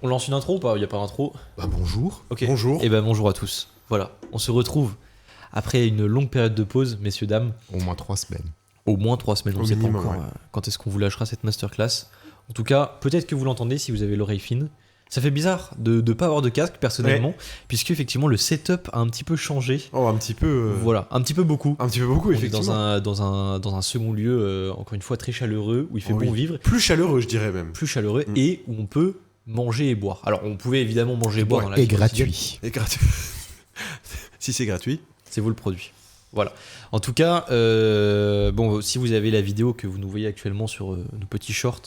On lance une intro ou pas? Il n'y a pas d'intro. Bah bonjour. Ok. Bonjour. Et ben bonjour à tous. Voilà, on se retrouve après une longue période de pause, messieurs, dames. Au moins 3 semaines. Au moins 3 semaines, on ne Au sait pas minimum, encore ouais. quand est-ce qu'on vous lâchera cette masterclass. En tout cas, peut-être que vous l'entendez si vous avez l'oreille fine. Ça fait bizarre de ne pas avoir de casque personnellement, puisque effectivement le setup a un petit peu changé. Oh, un petit peu. Voilà, un petit peu beaucoup. Un petit peu beaucoup, On est effectivement. dans un second lieu, encore une fois très chaleureux, où il fait Oh, bon oui. vivre, Plus chaleureux, je dirais même. plus chaleureux, et où on peut manger et boire. Alors on pouvait évidemment manger et boire dans la Et vie quotidienne. gratuit. Et gratuit. Si c'est gratuit. C'est vous le produit. Voilà. En tout cas, bon, si vous avez la vidéo que vous nous voyez actuellement sur nos petits shorts,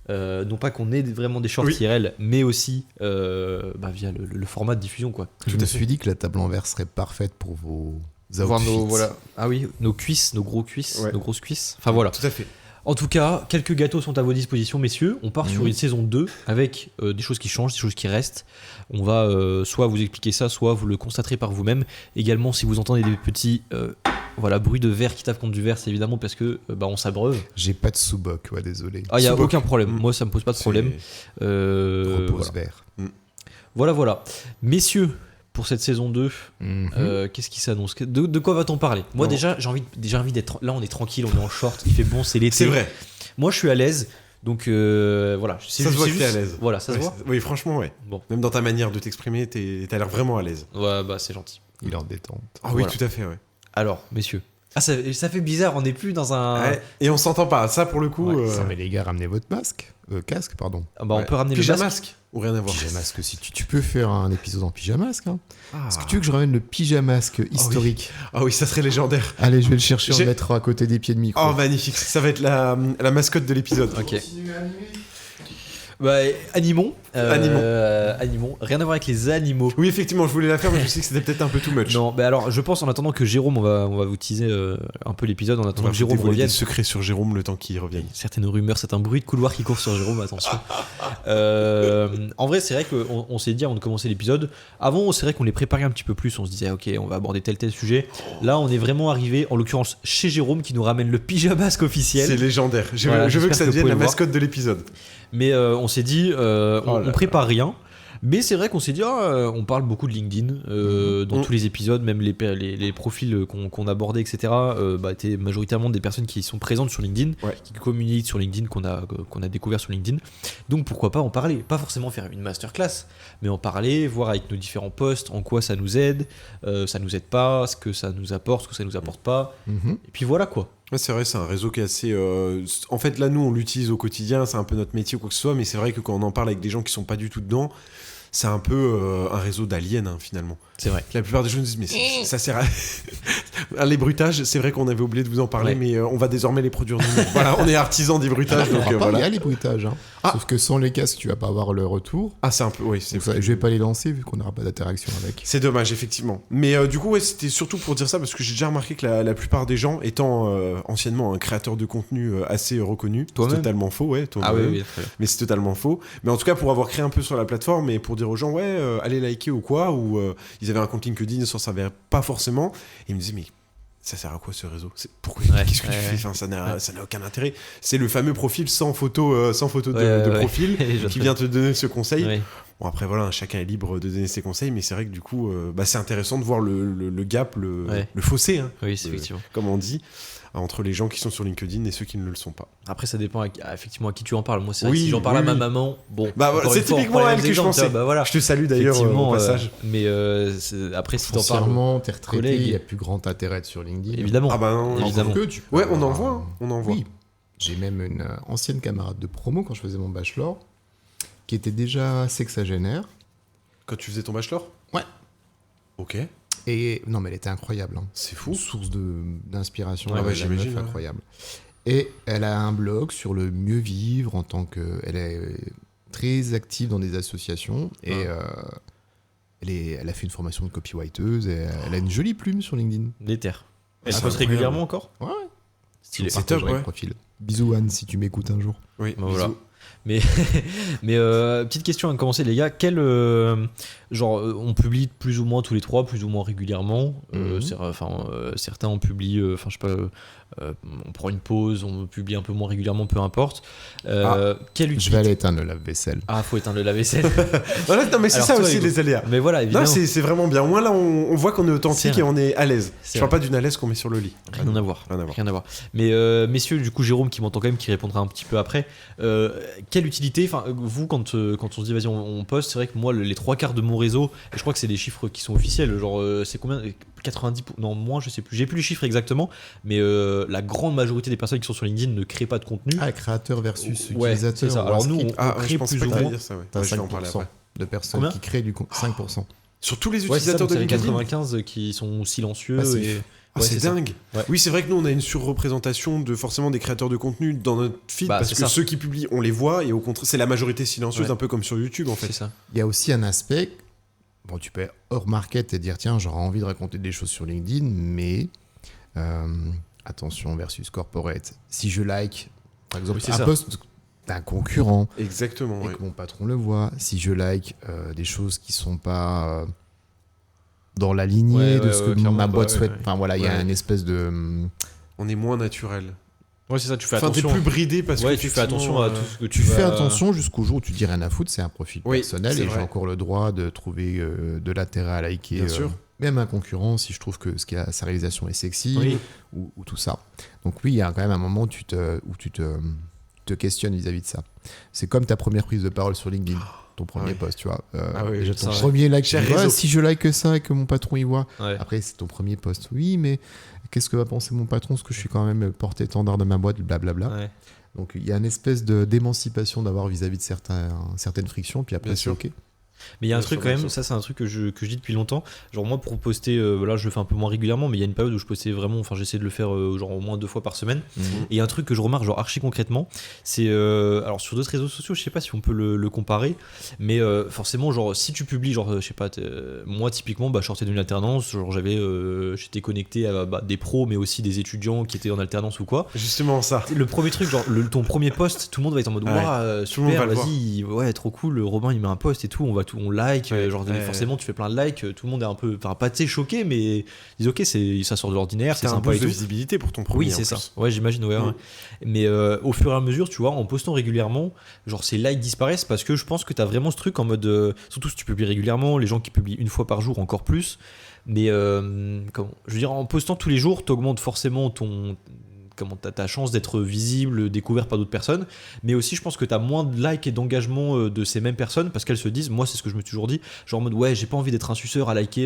non pas qu'on ait vraiment des shorts Oui. IRL, mais aussi via le format de diffusion, quoi. Je me suis dit que la table en verre serait parfaite pour vos Voir outfits. Ah oui, nos cuisses, nos gros cuisses, Ouais. nos grosses cuisses. Enfin voilà. Tout à fait. En tout cas, quelques gâteaux sont à vos dispositions, messieurs. On part sur une saison 2 avec des choses qui changent, des choses qui restent. On va soit vous expliquer ça, soit vous le constaterez par vous-même. Également, si vous entendez des petits bruits de verre qui tapent contre du verre, c'est évidemment parce que on s'abreuve. J'ai pas de sous-boc, ouais, désolé. Ah, il n'y a Sous-boc. aucun problème. Mm. Moi, ça me pose pas de problème. Repose verre. Voilà. Messieurs, pour cette saison 2, qu'est-ce qui s'annonce? De quoi va-t-on parler? Moi, Non. déjà, j'ai envie d'être. Là, on est tranquille, on est en short, il fait bon, c'est l'été. C'est vrai. Moi, je suis à l'aise. Donc voilà. Ça se voit que t'es à l'aise. Voilà, ça se Ouais, voit. Oui, franchement, ouais. Bon, Même dans ta manière de t'exprimer, t'as l'air vraiment à l'aise. ouais, c'est gentil. Il est en détente. Ah oui, Voilà. tout à fait, ouais. Alors, messieurs. Ah, ça fait bizarre, on n'est plus dans un. Ouais. Et on s'entend pas. Ça, pour le coup. Ouais, Ça, mais les gars, ramenez votre masque. Casque, pardon. Ah bah, on ouais. peut ramener le masque. Pyjamasque ou rien à voir. Pyjamasque, si tu peux faire un épisode en pyjamasque. Hein. Ah. Est-ce que tu veux que je ramène le pyjamasque historique? Ah oui, ça serait légendaire. Allez, je vais le chercher, J'ai- le mettre à côté des pieds de micro. Oh, magnifique. Ça va être la mascotte de l'épisode. Ok. Bah, animons. Animons. Rien à voir avec les animaux. Oui, effectivement, je voulais la faire, mais je sais que c'était peut-être un peu too much. Non, bah alors, je pense en attendant que Jérôme, on va vous teaser un peu l'épisode, en On attendant va que Jérôme dévoiler revienne. des secrets sur Jérôme le temps qu'il revienne. Certaines rumeurs, c'est un bruit de couloir qui court sur Jérôme, attention. En vrai, c'est vrai qu'on s'est dit avant de commencer l'épisode, avant, c'est vrai qu'on les préparait un petit peu plus, on se disait, ok, on va aborder tel sujet. Là, on est vraiment arrivé, en l'occurrence, chez Jérôme, qui nous ramène le pyjamasque officiel. C'est légendaire. Voilà, je veux que ça j'espère que vous devienne pouvez la le voir. mascotte de l'épisode. Mais on s'est dit, on prépare rien. Mais c'est vrai qu'on s'est dit, on parle beaucoup de LinkedIn dans tous les épisodes, même les profils qu'on abordait, etc. Étaient majoritairement des personnes qui sont présentes sur LinkedIn, Ouais. qui communiquent sur LinkedIn, qu'on a découvert sur LinkedIn. Donc pourquoi pas en parler? Pas forcément faire une masterclass, mais en parler, voir avec nos différents posts en quoi ça nous aide, ça nous aide pas, ce que ça nous apporte, ce que ça nous apporte pas. Mhm. Et puis voilà quoi. Ouais, c'est vrai, c'est un réseau qui est assez. En fait, là, nous, on l'utilise au quotidien, c'est un peu notre métier ou quoi que ce soit, mais c'est vrai que quand on en parle avec des gens qui sont pas du tout dedans, c'est un peu un réseau d'aliens, hein, finalement. C'est vrai. La plupart des gens nous disent, mais ça sert à. Les bruitages, c'est vrai qu'on avait oublié de vous en parler, Ouais. mais on va désormais les produire nous-mêmes. Voilà, on est artisans des bruitages, Il donc y voilà. a les bruitages. Hein. Ah. Sauf que sans les casques, tu vas pas avoir le retour. Ah, c'est un peu. Oui, c'est Donc ça, je vais pas les lancer vu qu'on n'aura pas d'interaction avec. C'est dommage, effectivement. Mais du coup, ouais, c'était surtout pour dire ça, parce que j'ai déjà remarqué que la plupart des gens, étant anciennement un créateur de contenu assez reconnu, c'est Toi-même totalement faux, ouais. Ah toi-même. oui, très bien. Mais c'est totalement faux. Mais en tout cas, pour avoir créé un peu sur la plateforme et pour dire aux gens, ouais, allez liker ou quoi, ou ils avaient un compte LinkedIn, ça s'en savait pas forcément. Et ils me disaient, mais ça sert à quoi ce réseau? Pourquoi? Ouais, Qu'est-ce que tu ouais, fais? ouais. Enfin, ça n'a aucun intérêt. C'est le fameux profil sans photo de Ouais. profil Je qui te- vient te donner ce conseil. Ouais. Bon, après, voilà, chacun est libre de donner ses conseils, mais c'est vrai que du coup, c'est intéressant de voir le gap, Ouais. le fossé, hein, Oui, c'est effectivement. comme on dit, entre les gens qui sont sur LinkedIn et ceux qui ne le sont pas. Après, ça dépend effectivement à qui tu en parles. Moi, c'est vrai Oui, que si j'en parle à oui, ma oui. maman, bon. Bah, voilà, encore c'est une fois, on typiquement reprend les elle mêmes que je exemples, pensais. tu vois, bah voilà. Je te salue d'ailleurs Effectivement, au passage. mais après, si t'en parles, Foncièrement, t'es retraité, collègue. il y a plus grand intérêt sur LinkedIn. évidemment. Ah bah non, Évidemment. Que tu peux Ouais, on en avoir voit, un- hein, on en voit. Oui. J'ai même une ancienne camarade de promo quand je faisais mon bachelor qui était déjà sexagénaire. Quand tu faisais ton bachelor? Ouais. Ok. Et non, mais elle était incroyable. Hein. C'est fou. Une source d'inspiration. Ouais, la ouais, meuf, j'imagine, ouais. incroyable. Et elle a un blog sur le mieux vivre en tant que. Elle est très active dans des associations et elle a fait une formation de copywriteuse et elle a une jolie plume sur LinkedIn. Des terres. Elle C'est poste incroyable. régulièrement encore? Ouais. Stylé. C'est top, ouais. Profil. Bisous Anne si tu m'écoutes un jour. Oui, Bah, voilà. bisous. Mais, petite question à commencer, les gars. On publie plus ou moins tous les 3, plus ou moins régulièrement. Certains on publie, je sais pas, on prend une pause, on publie un peu moins régulièrement, peu importe. Quelle utilité... Je vais aller éteindre le lave-vaisselle. Ah, faut éteindre le lave-vaisselle. Voilà, non, mais c'est Alors, ça toi, aussi, Hugo. les aléas. Mais voilà, évidemment. Non, c'est vraiment bien. Au moins, là, on voit qu'on est authentique C'est et on est à l'aise. C'est Je parle vrai. pas d'une à l'aise qu'on met sur le lit. Rien à voir. Rien à voir. Rien à voir. Mais messieurs, du coup, Jérôme qui m'entend quand même, qui répondra un petit peu après. Quelle utilité, enfin, vous, quand on se dit vas-y, on poste, c'est vrai que moi, les 3/4 de mon réseau, et je crois que c'est des chiffres qui sont officiels, genre, c'est combien 90, non, moins, je sais plus. J'ai plus les chiffres exactement, mais la grande majorité des personnes qui sont sur LinkedIn ne créent pas de contenu. Ah, créateur versus Ouais, utilisateur. c'est ça. Alors nous, on Je crée pense plus pas ou que t'allais moins. dire ça, ouais. T'as Ouais, je vais en parler 5% après. de personnes Combien qui créent du contenu. 5%. Sur tous les Ouais, c'est ça, utilisateurs donc de c'est les LinkedIn. 95 qui sont silencieux. Passif. Et... Ah, Ouais, c'est ça. dingue. Ouais. Oui, c'est vrai que nous, on a une surreprésentation de forcément des créateurs de contenu dans notre feed Bah, parce c'est que ça. ceux qui publient, on les voit et au contraire, c'est la majorité silencieuse, Ouais. un peu comme sur YouTube en fait. C'est ça. Il y a aussi un aspect. Bon, tu peux hors market et dire tiens, j'aurais envie de raconter des choses sur LinkedIn, mais attention versus corporate. Si je like, par exemple, Oui, c'est un ça. post d'un concurrent Exactement. et ouais. que mon patron le voit, si je like des choses qui sont pas dans la lignée Ouais, de ouais, ce ouais, que clairement, ma boîte ouais, souhaite. ouais. Enfin voilà, il y a Ouais. une espèce de. On est moins naturel. Ouais, c'est ça, tu fais Enfin, t'es attention. plus bridé parce Ouais, que tu fais attention à tout ce que Tu tu fais vas- attention jusqu'au jour où tu dis rien à foutre, c'est un profil Oui, personnel c'est et vrai. j'ai encore le droit de trouver de l'intérêt à liker. Bien sûr. Même un concurrent, si je trouve que sa réalisation est sexy Oui. ou tout ça. Donc oui, il y a quand même un moment où tu te questionnes vis-à-vis de ça. C'est comme ta première prise de parole sur LinkedIn, ton premier oui. post, tu vois. Ah oui, déjà ça, ton ouais. premier like, Cher tu dis, ouais, réseau. si je like que ça et que mon patron y voit. Ouais. Après, c'est ton premier post. Oui, mais qu'est-ce que va penser mon patron, parce que je suis quand même porte-étendard de ma boîte, blablabla. Ouais. Donc il y a une espèce d'émancipation d'avoir vis-à-vis de certaines frictions, puis après Bien c'est sûr. ok. Mais il y a un Bien truc sûr, quand bien même, sûr. ça c'est un truc que je dis depuis longtemps. Genre moi pour poster, là je le fais un peu moins régulièrement, mais il y a une période où je postais vraiment, enfin j'essaie de le faire genre au moins 2 fois par semaine. Et il y a un truc que je remarque genre archi concrètement, c'est alors sur d'autres réseaux sociaux, je sais pas si on peut le comparer, mais forcément genre si tu publies genre je sais pas, moi typiquement bah je sortais d'une alternance, genre j'étais connecté à des pros mais aussi des étudiants qui étaient en alternance ou quoi. Justement ça. Le premier truc, genre ton premier post, tout le monde va être en mode Ouais. waouh, Tout le monde super, va le vas-y, ouais, trop cool, Robin il met un post et tout, on like, Ouais. genre Ouais. forcément tu fais plein de likes, tout le monde est un peu, enfin pas tu sais choqué, mais ils disent ok, ça sort de l'ordinaire, c'est C'est un sympa et boost de tout. visibilité pour ton premier. Oui, en c'est ça. plus. Ouais, j'imagine, ouais. Mm. Ouais. Mais au fur et à mesure, tu vois, en postant régulièrement, genre ces likes disparaissent parce que je pense que t'as vraiment ce truc en mode, surtout si tu publies régulièrement, les gens qui publient une fois par jour encore plus. Mais je veux dire, en postant tous les jours, t'augmentes forcément ta chance d'être visible, découvert par d'autres personnes, mais aussi je pense que tu as moins de likes et d'engagement de ces mêmes personnes parce qu'elles se disent, moi c'est ce que je me suis toujours dit, genre en mode ouais j'ai pas envie d'être un suceur à liker,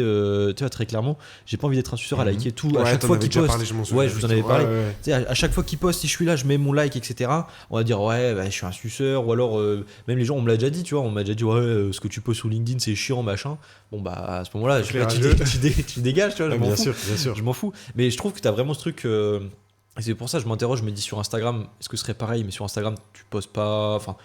tu vois très clairement, j'ai pas envie d'être un suceur à liker tout, à Ouais, chaque t'en fois avais qu'il déjà poste, parlé, je m'en souviens, ouais je vous en avais effectivement. parlé, Ouais, ouais. tu sais, à chaque fois qu'il poste, si je suis là, je mets mon like, etc. On va dire ouais bah, je suis un suceur, ou alors même les gens on me l'a déjà dit, tu vois, on m'a déjà dit ouais ce que tu postes sur LinkedIn c'est chiant machin. Bon bah à ce moment-là je fais, tu dégages, tu vois, je m'en Bien fous. sûr, bien sûr. Je m'en fous. Mais je trouve que tu as vraiment ce truc. Et c'est pour ça que je m'interroge, je me dis sur Instagram, est-ce que ce serait pareil? Mais sur Instagram, tu postes pas. Enfin,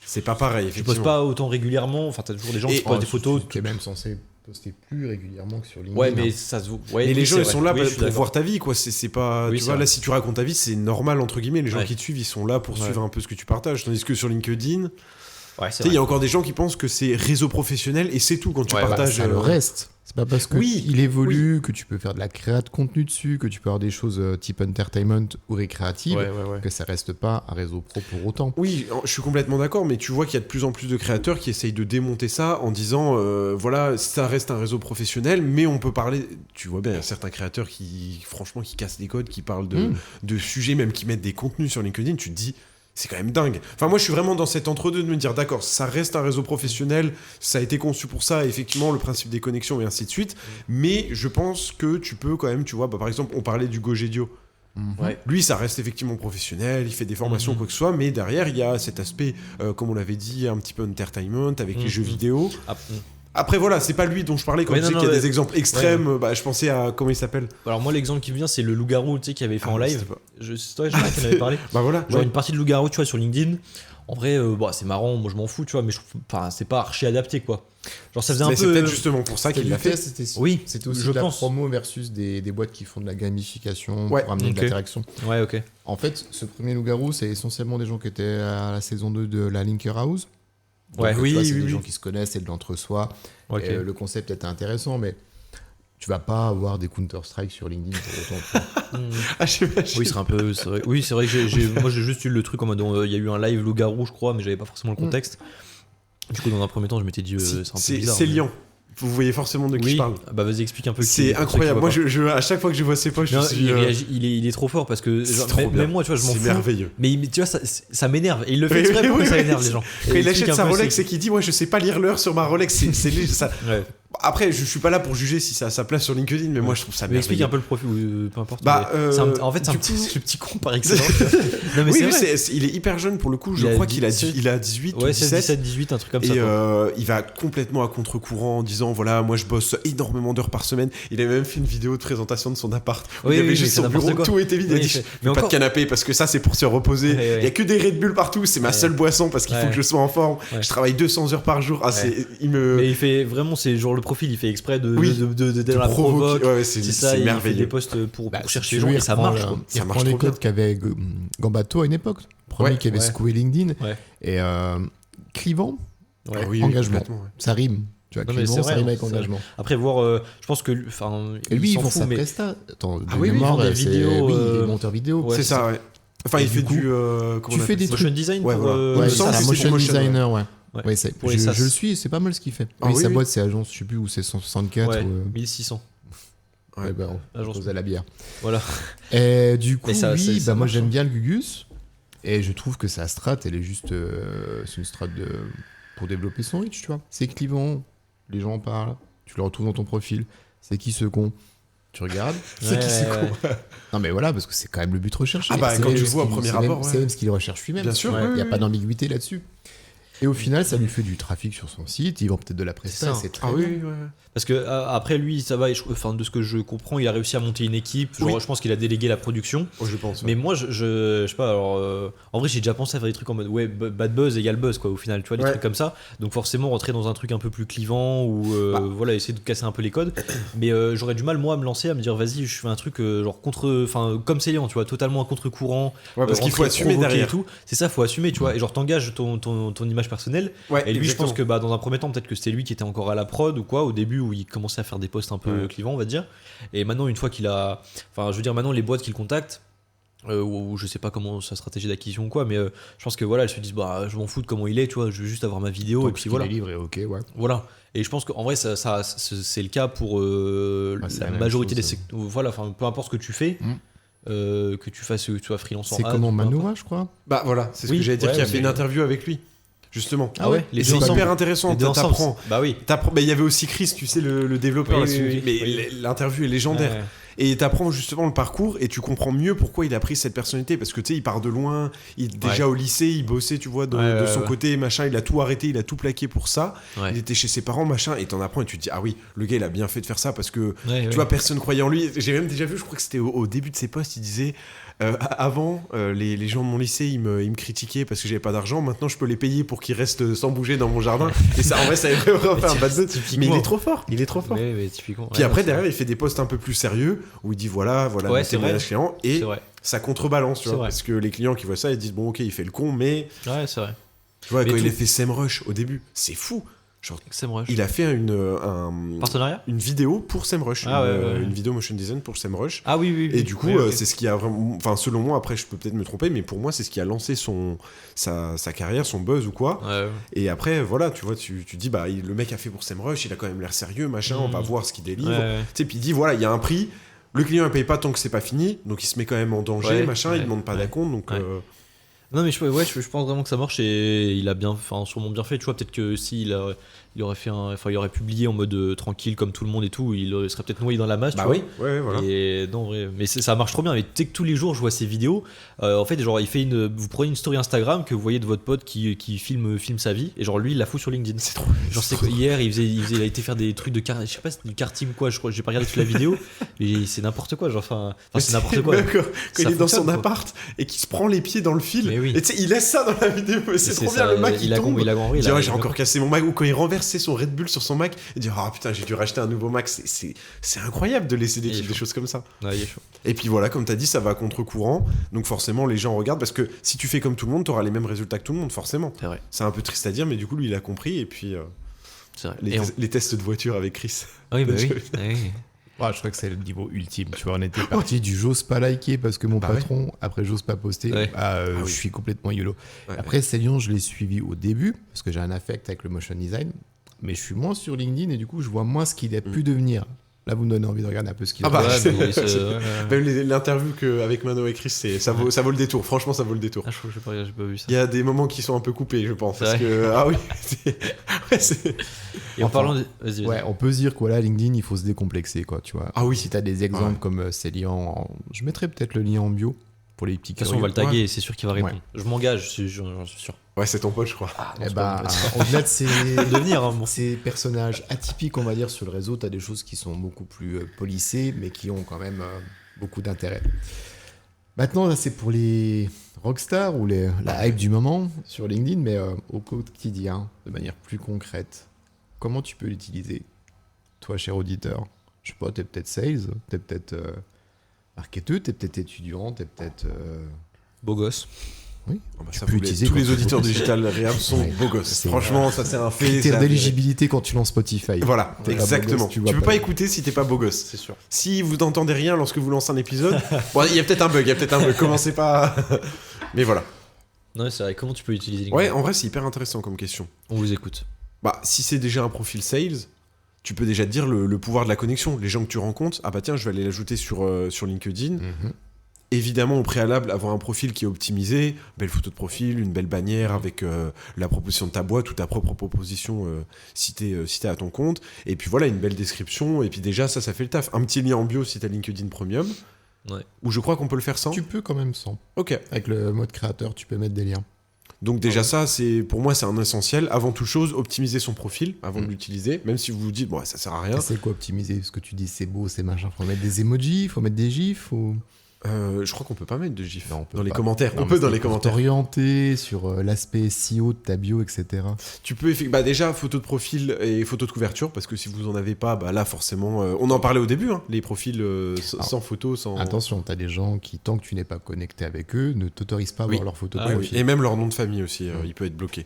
C'est pas pareil, tu effectivement. postes pas autant régulièrement. Enfin, tu as toujours des gens qui Et- postent des photos. Tu es même censé poster plus régulièrement que sur LinkedIn. Ouais, mais hein. ça se voit. Ouais, Et oui, les gens, c'est ils vrai. sont là Oui, je suis pour d'accord. voir ta vie, quoi. C'est pas. Oui, Tu c'est vois, vrai. là, si tu racontes ta vie, c'est normal, entre guillemets. Les gens Ouais. qui te suivent, ils sont là pour Ouais. suivre un peu ce que tu partages. Tandis que sur LinkedIn, Ouais, tu c'est sais, il y a vrai. encore des gens qui pensent que c'est réseau professionnel et c'est tout quand tu Ouais, bah, partages. Ça le reste. C'est pas parce que Oui, il évolue que tu peux faire de la créa de contenu dessus, que tu peux avoir des choses type entertainment ou récréative, Ouais, ouais, ouais. que ça reste pas un réseau pro pour autant. Oui, je suis complètement d'accord, mais tu vois qu'il y a de plus en plus de créateurs qui essayent de démonter ça en disant voilà, ça reste un réseau professionnel, mais on peut parler. Tu vois bien, il y a certains créateurs qui, franchement, qui cassent les codes, qui parlent de sujets, même qui mettent des contenus sur LinkedIn. Tu te dis, c'est quand même dingue. Enfin, moi, je suis vraiment dans cet entre-deux de me dire, d'accord, ça reste un réseau professionnel, ça a été conçu pour ça, effectivement, le principe des connexions et ainsi de suite, mais je pense que tu peux quand même, tu vois, bah, par exemple, on parlait du Gogedio. Ouais. Lui, ça reste effectivement professionnel, il fait des formations, quoi que ce soit, mais derrière, il y a cet aspect, comme on l'avait dit, un petit peu entertainment avec les jeux vidéo. Ah, Après, voilà, c'est pas lui dont je parlais quand Ouais, je disais non, qu'il y a non, des exemples extrêmes. Bah, je pensais à, comment il s'appelle Alors, moi, l'exemple qui me vient, c'est le loup-garou, tu sais, qui avait fait en Ah, live. c'était pas- C'est toi, je crois, qui en avait parlé. Bah voilà, Genre ouais. une partie de loup-garou, tu vois, sur LinkedIn. En vrai, c'est marrant, moi je m'en fous, tu vois, mais c'est pas archi adapté, quoi. Genre, ça faisait un Mais c'est peu. peut-être justement pour ça qu'il l'a fait. Oui, c'était aussi je de la pense. promo versus des boîtes qui font de la gamification Ouais, pour amener ok. de l'interaction. Ouais, ok. En fait, ce premier loup-garou, c'est essentiellement des gens qui étaient à la saison 2 de la Linker House. Donc, Ouais, tu oui, vois, c'est oui, des oui. gens qui se connaissent, c'est de l'entre-soi. Ok. Et, le concept était intéressant, mais tu vas pas avoir des Counter-Strike sur LinkedIn pour autant. Ah, j'imagine. Oui, c'est vrai. Oui, c'est vrai que moi j'ai juste eu le truc en mode il y a eu un live loup-garou, je crois, mais j'avais pas forcément le contexte. Du coup, dans un premier temps, je m'étais dit c'est un peu bizarre. C'est mais- Lyon. Vous voyez forcément de qui Oui, je parle. bah vas-y, explique un peu. C'est incroyable. Moi, à chaque fois que je vois ses posts, je Non, suis. il est trop fort parce que C'est genre, trop bien. même moi, tu vois, je m'en C'est fous. merveilleux. Mais tu vois, ça m'énerve. Et il le fait Oui, exprès oui, pour que oui, ça oui. énerve les gens. Quand Et il achète explique un sa peu, Rolex et qu'il dit, moi, je sais pas lire l'heure sur ma Rolex, ça. Ouais. Après, je suis pas là pour juger si ça a sa place sur LinkedIn, mais moi, je trouve ça Mais explique merveilleux. un peu le profil, ou peu importe. Bah, mais en fait, c'est du un petit, coup- c'est le petit con par excellence. Non, mais Oui, c'est oui, vrai. il est hyper jeune pour le coup. Je Il a crois qu'il a 17, il a 18 ou Ouais, 17. 17, 18, un truc comme ça. Et quoi. il va complètement à contre-courant en disant voilà, moi je bosse énormément d'heures par semaine. Il a même fait une vidéo de présentation de son appart où Oui, il y avait oui, juste mais son c'est n'importe bureau, quoi. tout était vide. Oui, Il a dit il fait- je mais veux pas de encore- canapé parce que ça c'est pour se reposer. Ouais, ouais. Il y a que des Red Bull partout, c'est ma Ouais. seule boisson parce qu'il faut Ouais. que je sois en forme. Ouais. Je travaille 200 heures par jour. Ah, Ouais. il me Mais il fait vraiment, c'est genre le profil, il fait exprès de Oui. d'être dans la provoque. provoque. Ouais, ouais, c'est C'est ça, c'est il fait des merveilleux. posts pour Bah, chercher si les tu gens veux, et ça il reprend marche. le- quoi. Il Ça marche reprend les trop bien. codes qu'avait Gambato à une époque. Le premier Ouais, qui avait ouais. secoué LinkedIn. Ouais. Et Clivant, Ouais. Ah oui, oui, engagement. complètement, ouais. Ça rime. Tu vois, Non, mais Clivant, c'est ça vrai, rime avec c'est vrai. engagement. Après, voir, je pense que, enfin, Et lui, il il s'en vend fout, sa mais presta. Attends, de Ah oui, oui, mémoire, ils vendent des c'est- vidéos, Oui, il est monteur vidéo. ouais, C'est c'est ça, ouais. Enfin, Et il du fait coup, du. Comment tu on fais appelle des ça motion design Ouais, pour. voilà. Ouais, Il me c'est semble un que c'est motion pour motion, designer, ouais. Ouais. Ouais, c'est- Pour les je SaaS. le suis, c'est pas mal ce qu'il fait. Ah oui, oui, sa oui. boîte, c'est agence, je sais plus où c'est 164 Ouais, ou. 1600. Ouais. Ouais, bah, Agence. à la bière. Voilà. Et du coup, Mais ça- oui, ça moi marche, j'aime hein. bien le Gugus. Et je trouve que sa strat, elle est juste. C'est une strat pour développer son reach, tu vois. C'est clivant, les gens en parlent, tu le retrouves dans ton profil. C'est qui ce con? Tu regardes. C'est qui c'est Ouais, con Non, mais voilà, parce que c'est quand même le but recherché. Ah bah, C'est quand même tu ce vois au qu'il- premier c'est même- abord, ouais. C'est même ce qu'il recherche lui-même. Bien sûr, Il oui, n'y a oui, pas oui. d'ambiguïté là-dessus. Et au final, ça lui fait du trafic sur son site. Ils vend peut-être de la presta. C'est ça. C'est très Ah bien. oui, ouais. Parce que après lui, ça va. Enfin, de ce que je comprends, il a réussi à monter une équipe. Genre, Oui. je pense qu'il a délégué la production. Oh, je pense. ouais. Mais moi, je sais pas. Alors, en vrai, j'ai déjà pensé à faire des trucs en mode ouais, bad buzz égale buzz quoi. Au final, tu vois, des Ouais. trucs comme ça. Donc forcément, rentrer dans un truc un peu plus clivant ou voilà, essayer de casser un peu les codes. Mais j'aurais du mal moi à me lancer, à me dire vas-y, je fais un truc genre enfin comme Célian, tu vois, totalement à contre-courant. Ouais, parce qu'il faut rentrer, assumer provoquer derrière. et tout. C'est ça, faut assumer, tu vois. Et genre t'engages ton image personnelle. Ouais, Et lui, exactement. je pense que dans un premier temps, peut-être que c'était lui qui était encore à la prod ou quoi, au début où il commençait à faire des posts un peu Ouais. clivants, on va dire. Et maintenant, une fois qu'il a. Enfin, je veux dire, maintenant, les boîtes qu'il contacte, ou je sais pas comment sa stratégie d'acquisition ou quoi, mais je pense que voilà, elles se disent, bah, je m'en fous de comment il est, tu vois, je veux juste avoir ma vidéo, Tant et que puis ce qu'il voilà. est livré, ok, ouais. Voilà. Et je pense qu'en vrai, c'est le cas pour c'est la la même majorité chose, des secteurs. Voilà, enfin, peu importe ce que tu fais. Mm. Que tu fasses, tu sois freelance en C'est ad, comment peu importe. Manoa, je crois. Bah voilà, c'est ce Oui, que j'allais dire, ouais, qui a mais- fait une interview avec lui, justement. Ah ouais, Et les c'est deux ensemble. hyper intéressant, Les deux ensemble, t'apprends. Bah oui. Mais il y avait aussi Chris, tu sais, le développeur. Oui, là, oui, oui, mais oui. l'interview est légendaire. Ouais. Et t'apprends justement le parcours et tu comprends mieux pourquoi il a pris cette personnalité. Parce que tu sais, il part de loin, déjà au lycée, il bossait, tu vois, de son ouais. côté, machin, il a tout arrêté, il a tout plaqué pour ça. Ouais. Il était chez ses parents, machin, et t'en apprends et tu te dis, ah oui, le gars il a bien fait de faire ça parce que Ouais, tu vois, personne croyait en lui. J'ai même déjà vu, je crois que c'était au début de ses posts, il disait avant, les gens de mon lycée ils me critiquaient parce que j'avais pas d'argent. Maintenant, je peux les payer pour qu'ils restent sans bouger dans mon jardin. Et ça, en vrai, ça avait vraiment fait un bad buzz. Mais il est trop fort, il est trop fort. Ouais, mais typiquement. Puis après, derrière, il fait des posts un peu plus sérieux où il dit voilà Ouais, mes c'est témoignages vrai. clients c'est et vrai. ça contrebalance, tu C'est vois, vrai. parce que les clients qui voient ça, ils disent bon, ok, il fait le con, mais Ouais, c'est vrai. tu vois, Mais quand il tout- a fait SEMrush au début, c'est fou. Genre, SEMrush. il a fait Partenariat une vidéo pour SEMrush, Ah, ouais. une vidéo motion design pour SEMrush. Ah oui, oui. Et du coup, Oui, ok. c'est ce qui a vraiment. Enfin, selon moi, après, je peux peut-être me tromper, mais pour moi, c'est ce qui a lancé sa carrière, son buzz ou quoi. Ouais. Et après, voilà, tu vois, tu dis, bah, le mec a fait pour SEMrush, il a quand même l'air sérieux, machin, on va voir ce qu'il délivre. Ouais. Tu sais, puis il dit, voilà, il y a un prix, le client ne paye pas tant que c'est pas fini, donc il se met quand même en danger, Ouais, machin, ouais, il demande pas ouais. d'acompte, donc. Ouais. Non mais je pense vraiment que ça marche et il a bien, enfin sûrement bien fait. Tu vois, peut-être que s'il il aurait il aurait publié en mode tranquille comme tout le monde et tout, il serait peut-être noyé dans la masse. Bah tu oui, vois. ouais, voilà. Et non, mais ça marche trop bien. Mais tu sais que tous les jours, je vois ces vidéos. En fait, genre, vous prenez une story Instagram que vous voyez de votre pote qui filme sa vie, et genre lui, il la fout sur LinkedIn. C'est trop. Genre, c'est quoi, hier, il a été faire des trucs de je sais pas, c'est du karting ou quoi. Je crois, j'ai pas regardé toute la vidéo, mais c'est n'importe quoi. Genre, enfin, c'est n'importe quoi. Même quand il Ça est dans son fonctionne, quoi. appart et qu'il se prend les pieds dans le fil, Mais oui. et tu sais, il laisse ça dans la vidéo. Et c'est trop bien, ça, le Mac il tombe. il a compris. Il dit, ouais, j'ai encore cassé mon Mac. Ou quand il renverse son Red Bull sur son Mac, il dit, ah putain, j'ai dû racheter un nouveau Mac. C'est incroyable de laisser des choses comme ça. Ouais, il est chaud. Et puis voilà, comme t'as dit, ça va à contre-courant. Donc forcément, les gens regardent parce que si tu fais comme tout le monde, t'auras les mêmes résultats que tout le monde, forcément. C'est vrai. C'est un peu triste à dire, mais du coup, lui, il a compris. Et puis, C'est vrai. les tests de voiture avec Chris. Ah oui, bah oui. Ouais, je crois que c'est le niveau ultime. Tu vois, on était parti du j'ose pas liker parce que mon Bah patron, après j'ose pas poster, Ouais. je suis complètement YOLO. Ouais, Après, Célian, je l'ai suivi au début parce que j'ai un affect avec le motion design, mais je suis moins sur LinkedIn et du coup, je vois moins ce qu'il a pu devenir. Là, vous me donnez envie de regarder un peu ce qu'il Ah a bah, fait. Ouais, mais Même l'interview avec Mano et Chris, ça vaut le détour. Franchement, ça vaut le détour. Ah, je crois que j'ai pas vu ça. Il y a des moments qui sont un peu coupés, je pense. C'est Parce vrai. que, ah oui, c'est- Et en Enfin, parlant de. Vas-y. Ouais, on peut se dire que voilà, LinkedIn, il faut se décomplexer, quoi, tu vois. Ah oui. Si t'as des exemples Ouais. comme Célian, je mettrais peut-être le lien en bio pour les petits De toute façon, on va curieux. le taguer et c'est sûr qu'il va répondre. Ouais. Je m'engage, j'en suis sûr. Ouais, c'est ton pote, je crois. Eh ben, au-delà de ces, Devenir, hein, bon. ces personnages atypiques, on va dire, sur le réseau, tu as des choses qui sont beaucoup plus polissées, mais qui ont quand même beaucoup d'intérêt. Maintenant, là, c'est pour les rockstars ou la hype du moment sur LinkedIn, mais au quotidien, de manière plus concrète, comment tu peux l'utiliser, toi, cher auditeur? Je sais pas, tu es peut-être sales, tu es peut-être marketeur, tu es peut-être étudiant, tu es peut-être... Beau gosse. Oui, Ça, peux tous utiliser tous quand les tu veux. auditeurs digital Réam sont Ouais. beaux gosses. C'est- Franchement, ça c'est un fait. critère ça- d'éligibilité quand tu lances Spotify. Voilà, T'es pas exactement. beau gosse, Tu vois peux pas écouter si t'es pas beau gosse. C'est sûr. Si vous n'entendez rien lorsque vous lancez un épisode, bon, il y a peut-être un bug, Commencez pas. Mais voilà. Non, c'est vrai. Comment tu peux utiliser LinkedIn? Ouais, en vrai, c'est hyper intéressant comme question. On vous écoute. Bah, si c'est déjà un profil sales, tu peux déjà te dire le pouvoir de la connexion. Les gens que tu rencontres, ah bah tiens, je vais aller l'ajouter sur LinkedIn. Mhm. Évidemment, au préalable, avoir un profil qui est optimisé, belle photo de profil, une belle bannière avec la proposition de ta boîte ou ta propre proposition citée à ton compte. Et puis voilà, une belle description. Et puis déjà, ça fait le taf. Un petit lien en bio si t'as LinkedIn Premium. Ouais. Ou je crois qu'on peut le faire sans. Tu peux quand même sans. Ok. Avec le mode créateur, tu peux mettre des liens. Donc déjà ça, pour moi, c'est un essentiel. Avant toute chose, optimiser son profil avant de Mm. l'utiliser. Même si vous vous dites, bon, ça sert à rien. C'est quoi optimiser? Ce que tu dis, c'est beau, c'est machin. Faut mettre des emojis, faut mettre des gifs ou... Je crois qu'on peut pas mettre de gif Non, on peut dans les pas. commentaires. Non, On mais peut dans c'est les pour commentaires. t'orienter sur l'aspect SEO de ta bio, etc. Tu peux bah déjà photo de profil et photo de couverture parce que si vous en avez pas, bah là forcément, on en parlait au début, hein, les profils sans photo, sans. Attention, t'as des gens qui, tant que tu n'es pas connecté avec eux, ne t'autorisent pas à Oui. voir leur photo de Ah Oui, profil. et même leur nom de famille aussi, il peut être bloqué.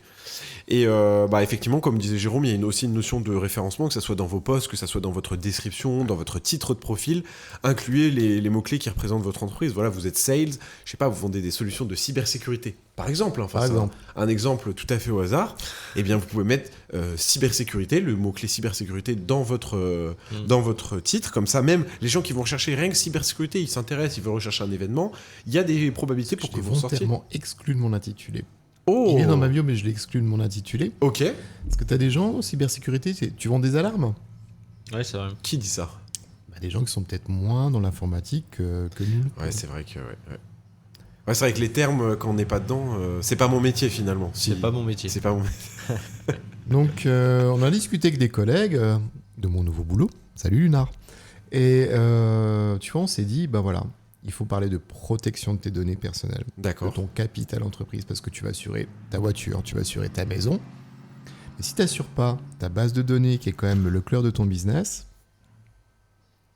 Et bah effectivement, comme disait Jérôme, il y a aussi une notion de référencement, que ça soit dans vos posts, que ça soit dans votre description, dans votre titre de profil. Incluez les mots-clés qui représentent votre entreprise. Voilà, vous êtes sales, je sais pas, vous vendez des solutions de cybersécurité, par exemple. Enfin, Par c'est exemple. un exemple tout à fait au hasard. Eh bien, vous pouvez mettre cybersécurité, le mot-clé cybersécurité dans votre titre. Comme ça, même les gens qui vont rechercher rien que cybersécurité, ils s'intéressent, ils veulent rechercher un événement, il y a des probabilités pour Je que l'ai vous sortiez. volontairement exclu de mon intitulé. Oh, Il est dans ma bio, mais je l'ai exclu de mon intitulé. ok. Parce que t'as des gens en cybersécurité, tu vends des alarmes. Ouais, c'est vrai. Qui dit ça? Bah, des gens qui sont peut-être moins dans l'informatique que nous. Ouais, c'est vrai que. Ouais, c'est vrai que les termes, quand on n'est pas dedans, c'est pas mon métier finalement. Si- C'est pas mon métier. C'est pas mon métier. Donc, on a discuté avec des collègues de mon nouveau boulot. Salut Lunar. Et tu vois, on s'est dit, bah voilà, il faut parler de protection de tes données personnelles, de D'accord. ton capital entreprise, parce que tu vas assurer ta voiture, tu vas assurer ta maison. Mais si tu n'assures pas ta base de données, qui est quand même le cœur de ton business,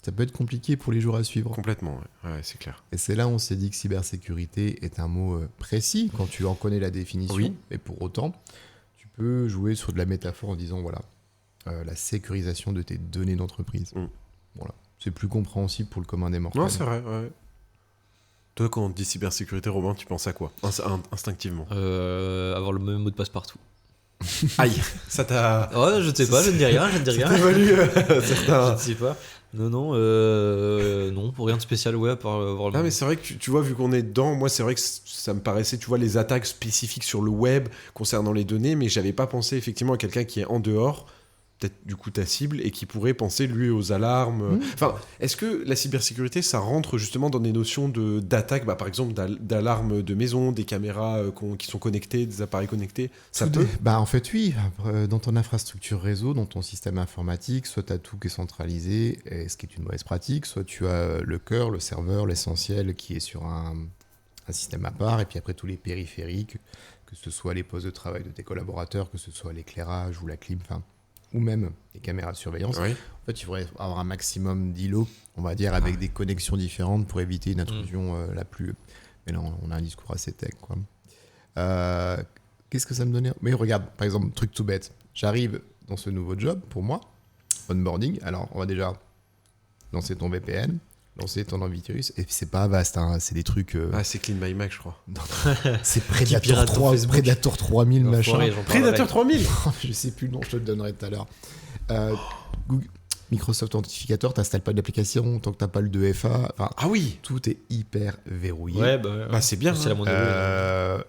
ça peut être compliqué pour les jours à suivre. Complètement, ouais, c'est clair. Et c'est là où on s'est dit que cybersécurité est un mot précis quand tu en connais la définition. Oui. Et pour autant, tu peux jouer sur de la métaphore en disant voilà, la sécurisation de tes données d'entreprise. Mm. Voilà. C'est plus compréhensible pour le commun des mortels. Non, c'est vrai, ouais. Toi, quand on te dit cybersécurité, Robin, tu penses à quoi instinctivement? Avoir le même mot de passe partout. Aïe, ça t'a. Oh, je ne sais pas, je ne dis rien, je ne dis rien. T'as valu Je certains. ne sais pas. Non, non, pour rien de spécial, ouais, à part avoir le. Ah mais c'est vrai que tu vois, vu qu'on est dedans, moi c'est vrai que ça me paraissait, tu vois, les attaques spécifiques sur le web concernant les données, mais j'avais pas pensé effectivement à quelqu'un qui est en dehors peut-être du coup ta cible et qui pourrait penser lui aux alarmes. Enfin, est-ce que la cybersécurité, ça rentre justement dans des notions d'attaque, par exemple d'alarmes de maison, des caméras qui sont connectées, des appareils connectés, ça peut En fait, oui. Dans ton infrastructure réseau, dans ton système informatique, soit tu as tout qui est centralisé, et ce qui est une mauvaise pratique, soit tu as le cœur, le serveur, l'essentiel qui est sur un système à part, et puis après tous les périphériques, que ce soit les postes de travail de tes collaborateurs, que ce soit l'éclairage ou la clim, ou même les caméras de surveillance. Oui. En fait, il faudrait avoir un maximum d'îlots, on va dire, avec des connexions différentes pour éviter une intrusion la plus... Mais là, on a un discours assez tech, quoi. Qu'est-ce que ça me donnait? Mais regarde, par exemple, truc tout bête. J'arrive dans ce nouveau job, pour moi, onboarding. Alors, on va déjà lancer ton VPN, lancer ton antivirus, et puis c'est pas vaste, hein, c'est des trucs... c'est Clean My Mac, je crois. C'est Predator 3, Predator 3000, machin. Predator 3000 Je sais plus le nom, je te le donnerai tout à l'heure. Microsoft Authentificator, t'installes pas d'application tant que t'as pas le 2FA. Enfin, ah oui, tout est hyper verrouillé. Ouais, c'est bien. C'est la moindre.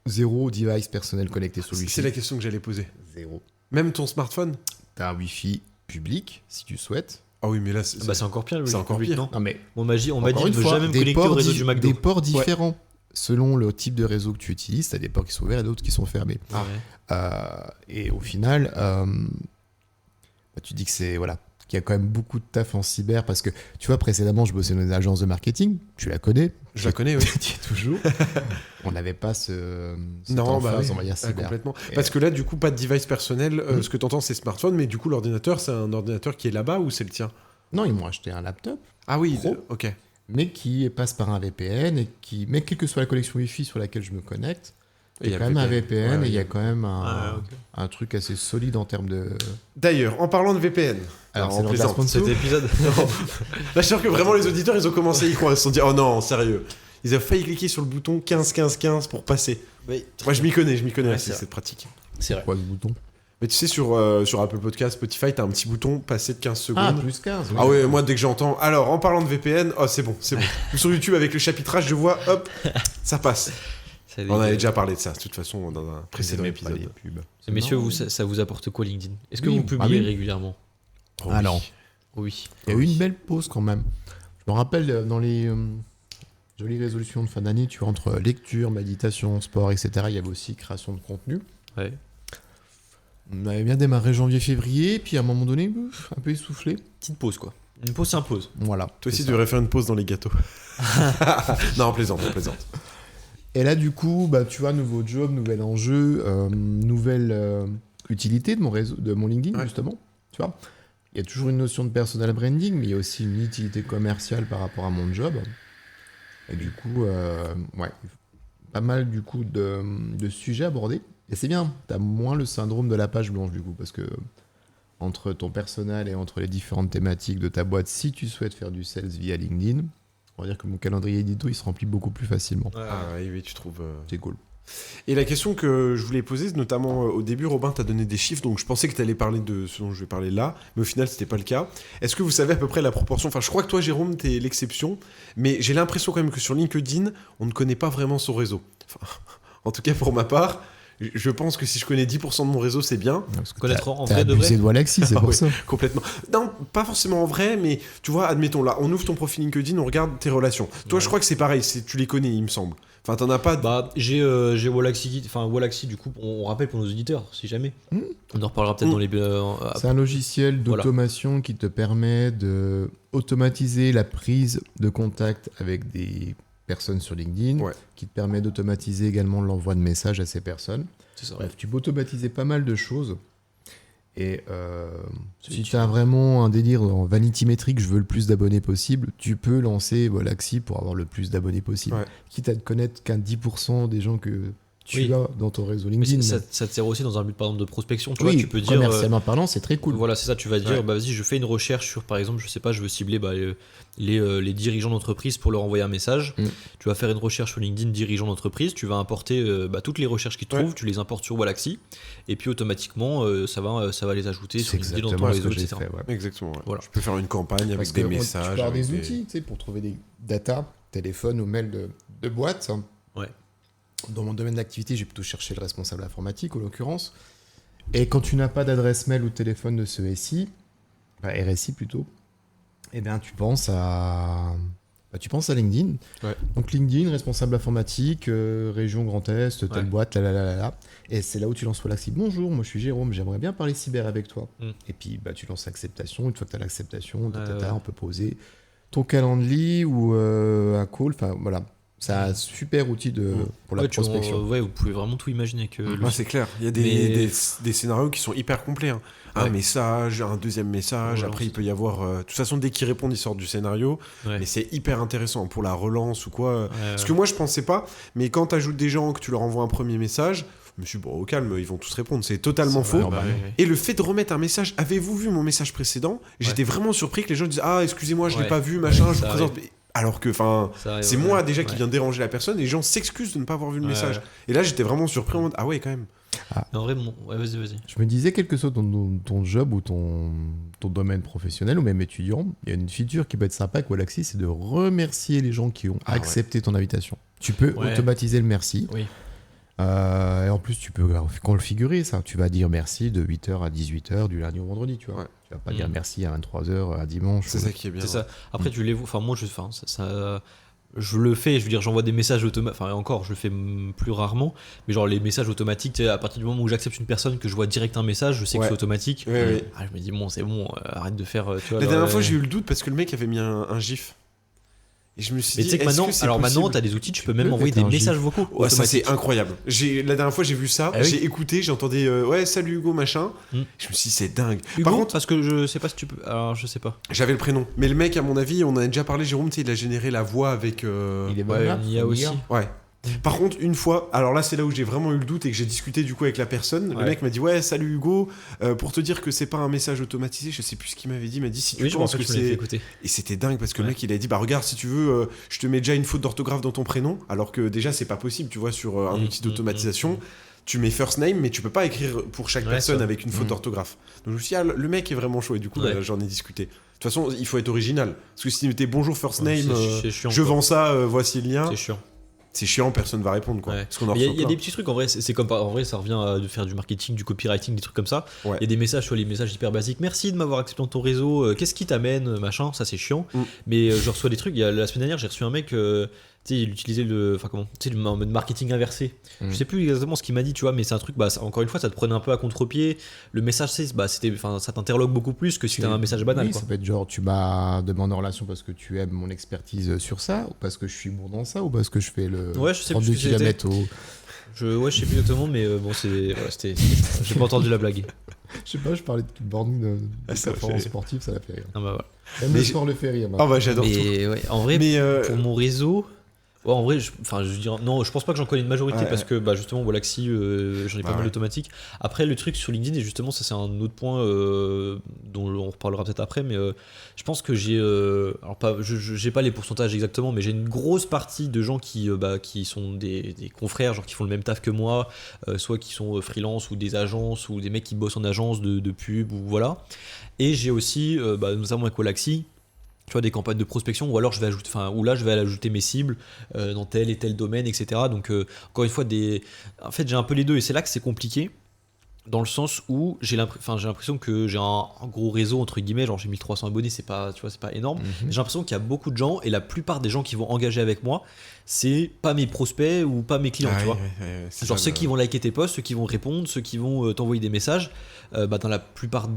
Zéro device personnel connecté sur le Wi-Fi. C'est la question que j'allais poser. Zéro. Même ton smartphone? T'as un Wi-Fi public, si tu souhaites. Ah oui, mais là, c'est encore pire. c'est encore pire. Non, mais on m'a dit encore de une fois, jamais me connecter au réseau du McDo. Des ports différents. Selon le type de réseau que tu utilises, t'as des ports qui sont ouverts et d'autres qui sont fermés. Et au final, tu dis que c'est... Voilà. Qu'il y a quand même beaucoup de taf en cyber parce que tu vois, précédemment, je bossais dans une agence de marketing. Tu la connais? Je la connais, oui. Tu y es toujours. On n'avait pas ce non, phase, on va dire, cyber. complètement. Parce que là, du coup, pas de device personnel. Ce que tu entends, c'est smartphone, mais du coup, l'ordinateur, c'est un ordinateur qui est là-bas ou c'est le tien? Non, ils m'ont acheté un laptop. Ah oui, Pro, ok. mais qui passe par un VPN et mais quelle que soit la connexion Wi-Fi sur laquelle je me connecte, il y a quand même un VPN et il y a quand même un truc assez solide en termes de... D'ailleurs, en parlant de VPN... Alors, on présente cet épisode. Là, je suis sûr que vraiment les auditeurs, ils ont commencé à y croire. Ils se sont dit, oh non, sérieux. Ils ont failli cliquer sur le bouton 15-15-15 pour passer. Oui, moi, je m'y connais aussi, c'est cette pratique. C'est vrai. Quoi, ce bouton? Mais tu sais, sur Apple Podcast, Spotify, t'as un petit bouton passer de 15 secondes. Ah, plus 15. Ah ouais, moi, dès que j'entends. Alors, en parlant de VPN, c'est bon. Ou sur YouTube, avec le chapitrage, je vois, hop, ça passe. On avait déjà parlé de ça, de toute façon, dans un précédent épisode. Messieurs, ça vous apporte quoi, LinkedIn? Est-ce que vous publiez régulièrement? Alors, oui. Il y a eu une belle pause quand même. Je me rappelle dans les jolies résolutions de fin d'année, tu vois, entre lecture, méditation, sport, etc., il y avait aussi création de contenu. Ouais. On avait bien démarré janvier-février, puis à un moment donné, un peu essoufflé. Petite pause, quoi. Une pause s'impose. Voilà. Toi aussi, tu devrais faire une pause dans les gâteaux. Non, on plaisante. Et là, du coup, tu vois, nouveau job, nouvel enjeu, nouvelle utilité de mon réseau, de mon LinkedIn, justement. Tu vois, il y a toujours une notion de personal branding, mais il y a aussi une utilité commerciale par rapport à mon job. Et du coup, pas mal du coup de sujets abordés. Et c'est bien, t'as moins le syndrome de la page blanche du coup, parce que entre ton personnel et entre les différentes thématiques de ta boîte, si tu souhaites faire du sales via LinkedIn, on va dire que mon calendrier édito, il se remplit beaucoup plus facilement. Oui, tu trouves... C'est cool. Et la question que je voulais poser, notamment au début, Robin t'a donné des chiffres, donc je pensais que tu allais parler de ce dont je vais parler là, mais au final, c'était pas le cas. Est-ce que vous savez à peu près la proportion? Enfin, je crois que toi, Jérôme, t'es l'exception, mais j'ai l'impression quand même que sur LinkedIn, on ne connaît pas vraiment son réseau. Enfin, en tout cas, pour ma part, je pense que si je connais 10% de mon réseau, c'est bien. Connaître en vrai de vrai. T'as abusé de Wallaxy, c'est pour ça. Complètement. Non, pas forcément en vrai, mais tu vois, admettons là, on ouvre ton profil LinkedIn, on regarde tes relations. Toi, je crois que c'est pareil, tu les connais, il me semble. Enfin, t'en as pas... J'ai Wallaxy, du coup, on rappelle pour nos auditeurs, si jamais. On en reparlera peut-être dans les... C'est un logiciel d'automation qui te permet de automatiser la prise de contact avec des personnes sur LinkedIn, qui te permet d'automatiser également l'envoi de messages à ces personnes. C'est ça. Bref, tu peux automatiser pas mal de choses. Et si tu as vraiment un délire en vanity metric, je veux le plus d'abonnés possible, tu peux lancer Wallaxy pour avoir le plus d'abonnés possible. Quitte à te connaître qu'un 10% des gens que tu as dans ton réseau LinkedIn. Mais ça te sert aussi dans un but, par exemple, de prospection. Tu vois, tu peux dire, commercialement parlant, c'est très cool. Voilà, c'est ça, tu vas dire, vas-y, je fais une recherche sur, par exemple, je sais pas, je veux cibler les dirigeants d'entreprise pour leur envoyer un message. Tu vas faire une recherche sur LinkedIn dirigeants d'entreprise, tu vas importer toutes les recherches qu'ils trouvent, tu les importes sur Wallaxy, et puis automatiquement, ça va les ajouter sur LinkedIn dans ton réseau, etc. Exactement. Voilà. Je peux faire une campagne avec des messages. Tu peux avoir des outils, tu sais, pour trouver des data, téléphone ou mail de boîte. Ouais. Dans mon domaine d'activité, j'ai plutôt cherché le responsable informatique, en l'occurrence. Et quand tu n'as pas d'adresse mail ou de téléphone de ce SI, RSI plutôt, eh bien tu penses à LinkedIn. Ouais. Donc LinkedIn, responsable informatique, région Grand Est, telle boîte, là. Et c'est là où tu lances Wallaxy. Bonjour, moi je suis Jérôme, j'aimerais bien parler cyber avec toi. Et puis tu lances l'acceptation. Une fois que tu as l'acceptation, on peut poser ton calendrier ou un call. Enfin voilà, c'est un super outil pour la prospection. Vous pouvez vraiment tout imaginer. C'est clair. Il y a des scénarios qui sont hyper complets. Hein. Un message, un deuxième message. Après, il peut y avoir. De toute façon, dès qu'ils répondent, ils sortent du scénario. Ouais. Mais c'est hyper intéressant pour la relance ou quoi. Parce que moi, je pensais pas. Mais quand tu ajoutes des gens, que tu leur envoies un premier message, je me suis dit, bon, au calme, ils vont tous répondre. C'est totalement faux. Et le fait de remettre un message, avez-vous vu mon message précédent ? J'étais vraiment surpris que les gens disent, ah, excusez-moi, je l'ai pas vu, machin, je vous présente. Alors que, c'est moi déjà qui viens déranger la personne et les gens s'excusent de ne pas avoir vu le message. Et là, j'étais vraiment surpris en mode, ah ouais, quand même. En vrai, vas-y. Je me disais, quel que soit ton job ou ton domaine professionnel ou même étudiant, il y a une feature qui peut être sympa avec Wallaxy, c'est de remercier les gens qui ont accepté ton invitation. Tu peux automatiser le merci. Oui. Et en plus, tu peux configurer ça. Tu vas dire merci de 8h à 18h du lundi au vendredi, tu vois. Ouais. Tu vas pas dire merci à 23h à dimanche. C'est ça qui est bien. C'est ça. Après, tu les vois. Enfin, moi, je le fais, je veux dire, j'envoie des messages automatiques. Enfin, encore, je le fais plus rarement. Mais genre, les messages automatiques, tu sais, à partir du moment où j'accepte une personne, que je vois direct un message, je sais que c'est automatique. Oui. Je me dis, bon, c'est bon, arrête de faire. Tu vois, la dernière fois, j'ai eu le doute parce que le mec avait mis un gif. Et je me suis dit, tu sais que maintenant, t'as des outils, tu peux même envoyer des messages vocaux. Ouais, ça c'est incroyable. La dernière fois, j'ai vu ça, j'ai écouté, j'entendais ouais, salut Hugo, machin. Je me suis dit, c'est dingue. Hugo, par contre, parce que je sais pas si tu peux. Alors, je sais pas. J'avais le prénom. Mais le mec, à mon avis, on en a déjà parlé, Jérôme, tu sais, il a généré la voix avec. Il est bon là, il y a aussi. Ouais. Par contre, une fois, alors là c'est là où j'ai vraiment eu le doute et que j'ai discuté du coup avec la personne. Le mec m'a dit ouais, salut Hugo, pour te dire que c'est pas un message automatisé, je sais plus ce qu'il m'avait dit, il m'a dit si tu penses que c'est. Et c'était dingue parce que le mec il a dit bah regarde si tu veux, je te mets déjà une faute d'orthographe dans ton prénom, alors que déjà c'est pas possible, tu vois, sur un outil d'automatisation. Tu mets first name, mais tu peux pas écrire pour chaque personne avec une faute d'orthographe. Donc je me suis dit, le mec est vraiment chaud, et du coup, j'en ai discuté. De toute façon, il faut être original. Parce que si tu mettais bonjour first name, c'est chiant, je vends ça, voici le lien. C'est chiant. C'est chiant, personne va répondre quoi. Parce qu'on il y a des petits trucs en vrai, c'est comme en vrai ça revient à de faire du marketing, du copywriting, des trucs comme ça. Il y a des messages, les messages hyper basiques. Merci de m'avoir accepté dans ton réseau. Qu'est-ce qui t'amène, machin, ça c'est chiant. Mais je reçois des trucs. La semaine dernière, j'ai reçu un mec. Il utilisait le mode marketing inversé. Je sais plus exactement ce qu'il m'a dit, tu vois, mais c'est un truc, encore une fois, ça te prenait un peu à contre-pied. Le message, ça t'interloque beaucoup plus que si c'était un message banal. Oui, ça peut être genre, tu m'as demandé en relation parce que tu aimes mon expertise sur ça, ou parce que je suis bon dans ça, ou parce que je fais le 32 km au... je sais plus exactement, mais bon, c'était... J'ai pas entendu la blague. Je sais pas, je parlais de borning de performance sportive, ça l'a fait rire. Ah bah voilà. Même le sport le fait rire. Ah bah j'adore tout. Ouais, en vrai, pour mon réseau... Ouais, en vrai, je pense pas que j'en connais une majorité parce que justement, Wallaxy, j'en ai pas mal d'automatique. Après, le truc sur LinkedIn, et justement, ça c'est un autre point dont on reparlera peut-être après, mais je pense que j'ai, j'ai pas les pourcentages exactement, mais j'ai une grosse partie de gens qui sont des confrères, genre qui font le même taf que moi, soit qui sont freelance ou des agences ou des mecs qui bossent en agence de pub ou voilà. Et j'ai aussi, notamment avec Wallaxy, tu vois, des campagnes de prospection, ou alors je vais ajouter mes cibles dans tel et tel domaine, etc. Donc encore une fois, en fait j'ai un peu les deux, et c'est là que c'est compliqué, dans le sens où j'ai l'impression que j'ai un gros réseau entre guillemets, genre j'ai 1300 abonnés, c'est pas énorme. J'ai l'impression qu'il y a beaucoup de gens, et la plupart des gens qui vont engager avec moi, c'est pas mes prospects ou pas mes clients, tu vois. Genre ceux qui vont liker tes posts, ceux qui vont répondre, ceux qui vont t'envoyer des messages, dans la plupart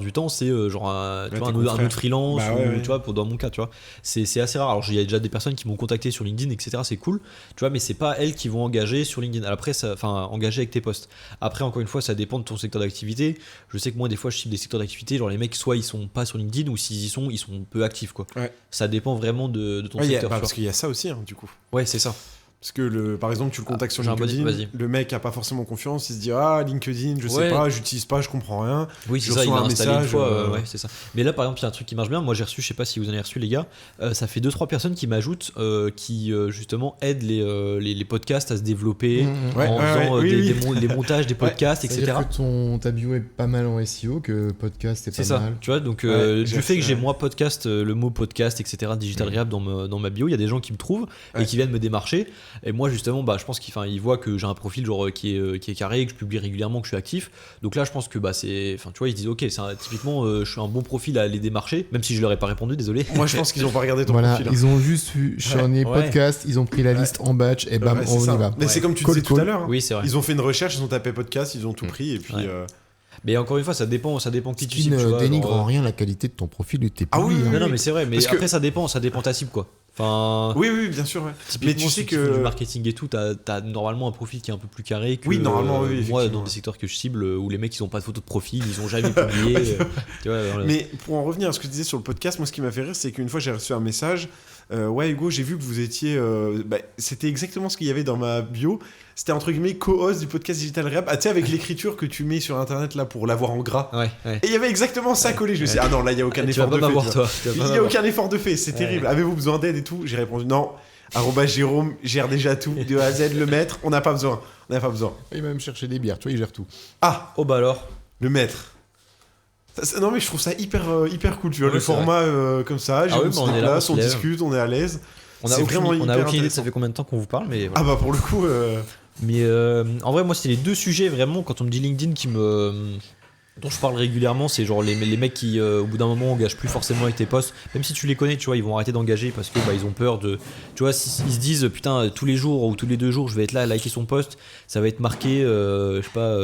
du temps, c'est genre un autre freelance, tu vois, dans mon cas, tu vois. C'est assez rare. Alors il y a déjà des personnes qui m'ont contacté sur LinkedIn, etc. C'est cool, tu vois, mais c'est pas elles qui vont engager sur LinkedIn. Après, engager avec tes posts. Après, encore une fois, ça dépend de ton secteur d'activité. Je sais que moi, des fois, je cible des secteurs d'activité, genre les mecs, soit ils sont pas sur LinkedIn, ou s'ils y sont, ils sont peu actifs, quoi. Ça dépend vraiment de ton secteur. Parce qu'il y a ça aussi, du coup. Ouais, c'est ça. Parce que par exemple, tu le contactes sur LinkedIn, le mec a pas forcément confiance, il se dit LinkedIn, je sais pas, j'utilise pas, je comprends rien. Oui, c'est ça, il a installé une fois, c'est ça. Mais là, par exemple, il y a un truc qui marche bien. Moi, j'ai reçu, je sais pas si vous en avez reçu, les gars, ça fait 2-3 personnes qui m'ajoutent, qui justement aident les podcasts à se développer en faisant les montages des podcasts, etc. C'est-à-dire que ta bio est pas mal en SEO, que podcast est pas mal. C'est ça, tu vois, donc du fait que j'ai moi podcast, le mot podcast, etc., Digital Rehab dans ma bio, il y a des gens qui me trouvent et qui viennent me démarcher. Et moi justement, je pense qu'il voit que j'ai un profil genre qui est carré, que je publie régulièrement, que je suis actif. Donc là, je pense que tu vois, ils se disent ok, typiquement, je suis un bon profil à les démarcher, même si je leur ai pas répondu, désolé. Moi, je pense qu'ils ont pas regardé ton Voilà, profil. Hein. ils ont juste vu Charnier Ouais. podcast, ils ont pris la liste en batch et bam, Ouais, on c'est y ça. va. Mais c'est comme tu Call, disais tout à call. l'heure. Hein. Oui, c'est vrai. Ils ont fait une recherche, ils ont tapé podcast, ils ont tout pris et puis. Ouais. Mais encore une fois, ça dépend qui Ce tu qui cibles. tu ne vois, dénigre genre, en rien la qualité de ton profil et de tes Ah oui, publis, hein. Non, mais c'est vrai, mais Parce que- après ça dépend ta cible quoi. Enfin, Oui, bien sûr. Ouais. typiquement, Mais tu sais ceux qui font du que. marketing et tout, t'as normalement un profil qui est un peu plus carré que Oui, normalement, oui, moi effectivement. dans des secteurs que je cible où les mecs ils ont pas de photo de profil, ils ont jamais publié. Tu vois, voilà. Mais pour en revenir à ce que tu disais sur le podcast, moi ce qui m'a fait rire, c'est qu'une fois j'ai reçu un message. Ouais, Hugo, j'ai vu que vous étiez. C'était exactement ce qu'il y avait dans ma bio. C'était entre guillemets co-host du podcast Digital Rehab. Ah, tu sais, avec l'écriture que tu mets sur internet là pour l'avoir en gras. Ouais. Et il y avait exactement ça collé. Je me suis dit, ah non, là il n'y a aucun Tu vas effort pas de fait. m'avoir tu vois. toi. Tu vas Il pas n'y a m'avoir. aucun effort de fait, c'est terrible. Avez-vous besoin d'aide et tout? J'ai répondu non. Jérôme gère déjà tout de A à Z, le maître, on n'a pas besoin. Il va même chercher des bières, tu vois, il gère tout. Ah, Oh bah alors. le maître. Non mais je trouve ça hyper cool, tu vois, Ouais, le c'est format comme ça, Jérôme oui, se on est là, déplace, on on se lève. discute, on est à l'aise. On a C'est aucune, vraiment on a hyper aucune idée de intéressant. ça fait combien de temps qu'on vous parle, mais voilà. Ah bah pour le coup, Mais en vrai, moi, c'est les deux sujets vraiment quand on me dit LinkedIn dont je parle régulièrement, c'est genre les mecs qui au bout d'un moment engagent plus forcément avec tes posts, même si tu les connais, tu vois, ils vont arrêter d'engager parce que ils ont peur de, tu vois, ils se disent putain tous les jours ou tous les 2 jours je vais être là à liker son post, ça va être marqué, je sais pas.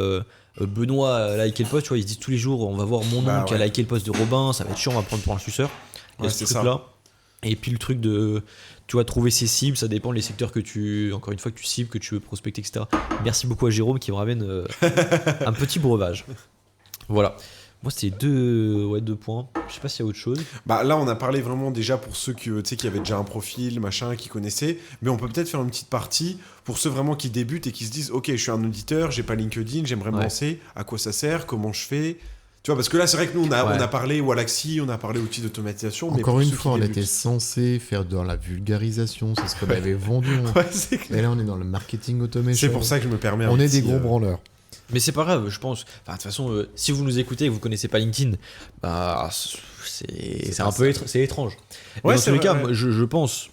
Benoît a liké le post, tu vois, ils se disent tous les jours on va voir mon nom qui a liké le post de Robin, ça va être chiant, on va prendre pour un suceur. Il y a Ouais, ce c'est truc là. Et puis le truc de, tu vois, trouver ses cibles, ça dépend des secteurs que tu cibles, que tu veux prospecter, etc. Merci beaucoup à Jérôme qui me ramène un petit breuvage. Voilà. Moi, c'était deux points. Je sais pas s'il y a autre chose. bah là on a parlé vraiment déjà pour ceux qui, tu sais, qui avaient déjà un profil, machin, qui connaissaient, mais on peut peut-être faire une petite partie pour ceux vraiment qui débutent et qui se disent ok, je suis un auditeur, j'ai pas LinkedIn, j'aimerais me Ouais. lancer, à quoi ça sert, comment je fais. Tu vois, parce que là c'est vrai que nous on a parlé Wallaxy, on a parlé outils d'automatisation, mais Encore pour une ceux fois, qui on débutent- était censé faire dans la vulgarisation, c'est ce qu'on avait vendu. Hein. Ouais, c'est clair. Et là, on est dans le marketing automation. C'est pour ça que je me permets un On est petit, des gros branleurs. Mais c'est pas grave, je pense. Enfin, de toute façon, si vous nous écoutez et que vous connaissez pas LinkedIn, c'est un peu c'est étrange. Mais Ouais, dans c'est tous les vrai, cas, ouais. moi, je pense,